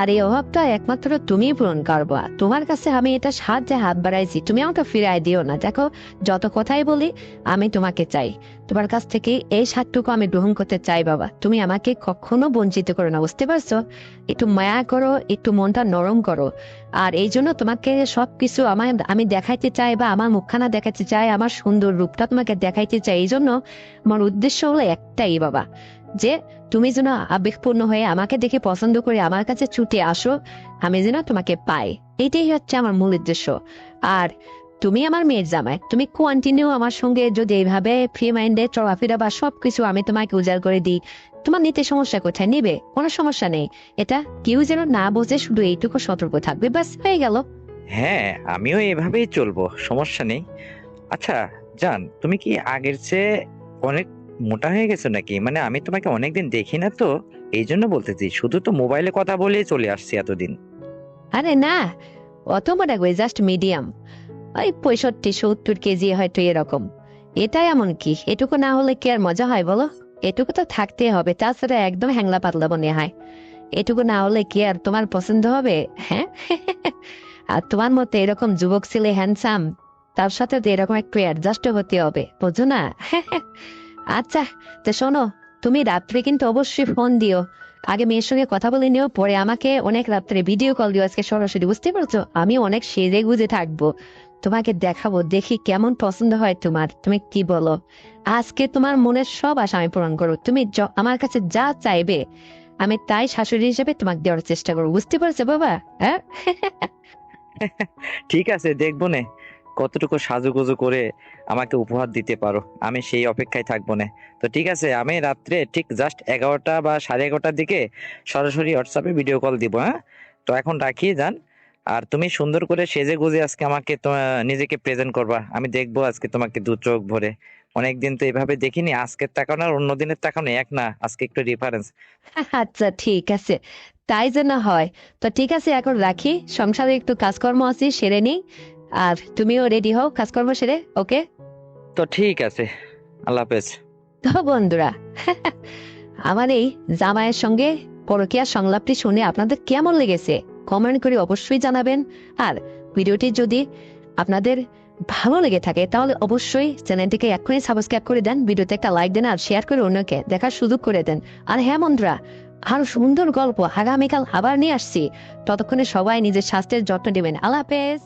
আর এই অভাবটা একমাত্র তুমিই পূরণ করবা। তোমার কাছে আমি এটা সাহায্যে হাত বাড়াইছি, তুমি আমাকে ফিরাই দিও না। দেখো, যত কথাই বলি, আমি তোমাকে চাই, তোমার কাছ থেকে এই সাতটুকু আমি গ্রহণ করতে চাই বাবা। তুমি আমাকে কখনো বঞ্চিত করো না, বুঝতে পারছো? একটু মায়া করো, একটু মনটা নরম করো। আর এই জন্য তোমাকে সবকিছু আমি দেখাইতে চাই, বা আমার মুখখানা দেখাতে চাই, আমার সুন্দর রূপটা তোমাকে দেখাইতে চাই। এই জন্য আমার উদ্দেশ্য হলো একটাই বাবা, যে তুমি যেন আবেগপূর্ণ হয়ে আমাকে দেখে পছন্দ করে আমার কাছে ছুটে আসো, আমি যেন তোমাকে পাই। এটাই হচ্ছে আমার মূল উদ্দেশ্য। আর তুমি আমার মেয়ের জামাই, তুমি কন্টিনিউ আমার সঙ্গে যদি এইভাবে ফ্রি মাইন্ডে চলাফেরা বা সবকিছু আমি তোমাকে উজাড় করে দিই, তোমার নিতে সমস্যা কোথায়? নিবে, কোনো সমস্যা নেই। এটা কেউ যেন না বোঝে, শুধু এইটুকু সতর্ক থাকবে, ব্যাস হয়ে গেল। হ্যাঁ, আমিও এভাবেই চলবো, সমস্যা নেই। আচ্ছা জান, তুমি কি আগের চেয়ে অনেক মোটা হয়ে গেছো নাকি? মানে আমি তোমাকে অনেকদিন দেখি না তো, এই জন্য বলতেছি। শুধু তো মোবাইলে কথা বলেই চলে আসছি এতদিন। আরে না, অত মোটা কই, জাস্ট মিডিয়াম, ওই 65-70 কেজি হয়তো এরকম। এটাই এমন কি, এটুকু না হলে কি আর মজা হয় বলো? এটুকু তো থাকতে হবে, তাছাড়া একদম হ্যাংলা পাতলা মনে হয়। এটুকু না হলে কি আর তোমার পছন্দ হবে? হ্যাঁ। আর তোমার মতো এরকম যুবক ছেলে হ্যান্ডসাম, তার সাথে তো এরকম একটু অ্যাডজাস্ট হতে হবে, বুঝো না? আচ্ছা, তো শোনো, তুমি রাত্রে কিন্তু অবশ্যই ফোন দিও, আগে মেয়ের সঙ্গে কথা বলে নিও, পরে আমাকে অনেক রাত্রে ভিডিও কল দিও আজকে সরাসরি, বুঝতে পারছো? আমি অনেক সেজে গুজে থাকবো, তোমাকে দেখাবো, দেখি কেমন পছন্দ হয় তোমার, তুমি কি বলো? আজকে তোমার মনের সব আশা আমি পূরণ করবো, তুমি আমার কাছে যা চাইবে আমি তাই শাশুড়ি হিসেবে তোমাকে দেওয়ার চেষ্টা করবো, বুঝতে পারছো বাবা? হ্যাঁ। ঠিক আছে, দেখবো নে কতটুকু সাজুগুজু করে আমাকে উপহার দিতে পারো, আমি সেই অপেক্ষায় থাকবো না। তো ঠিক আছে, আমি রাত্রে ঠিক জাস্ট 11টা বা 11:30টার দিকে সরাসরি হোয়াটসঅ্যাপে ভিডিও কল দিব, হ্যাঁ? তো এখন রাখি যান। আর তুমি সুন্দর করে সেজে গুজে আজকে আমাকে নিজেকে প্রেজেন্ট করবা, আমি দেখবো আজকে তোমাকে দু চোখ ভরে। অনেকদিন তো এভাবে দেখিনি, আজকের তাকানো আর অন্য দিনের তাকানো এক না, আজকে একটু ডিফারেন্স। আচ্ছা ঠিক আছে, তাই যে না হয়। তো ঠিক আছে, এখন রাখি, সংসারে একটু কাজকর্ম আছে সেরে নিই। আর তুমিও রেডি হও কাজকর্ম সেরে, ওকে? তো ঠিক আছে, আল্লাহ হাফেজ। তো বন্ধুরা, আমার এই জামাইয়ের সঙ্গে পরকীয়া সংলাপটি শুনে আপনাদের কেমন লেগেছে কমেন্ট করে অবশ্যই জানাবেন। আর ভিডিওটি যদি আপনাদের ভালো লেগে থাকে তাহলে অবশ্যই চ্যানেলটিকে এক্ষুনি সাবস্ক্রাইব করে দেন, ভিডিওতে একটা লাইক দেন আর শেয়ার করে অন্যকে দেখার সুযোগ করে দেন। আর হ্যাঁ বন্ধুরা, আরো সুন্দর গল্প আগামীকাল আবার নিয়ে আসছি, ততক্ষণে সবাই নিজের স্বাস্থ্যের যত্ন নেবেন। আল্লাহ হাফেজ।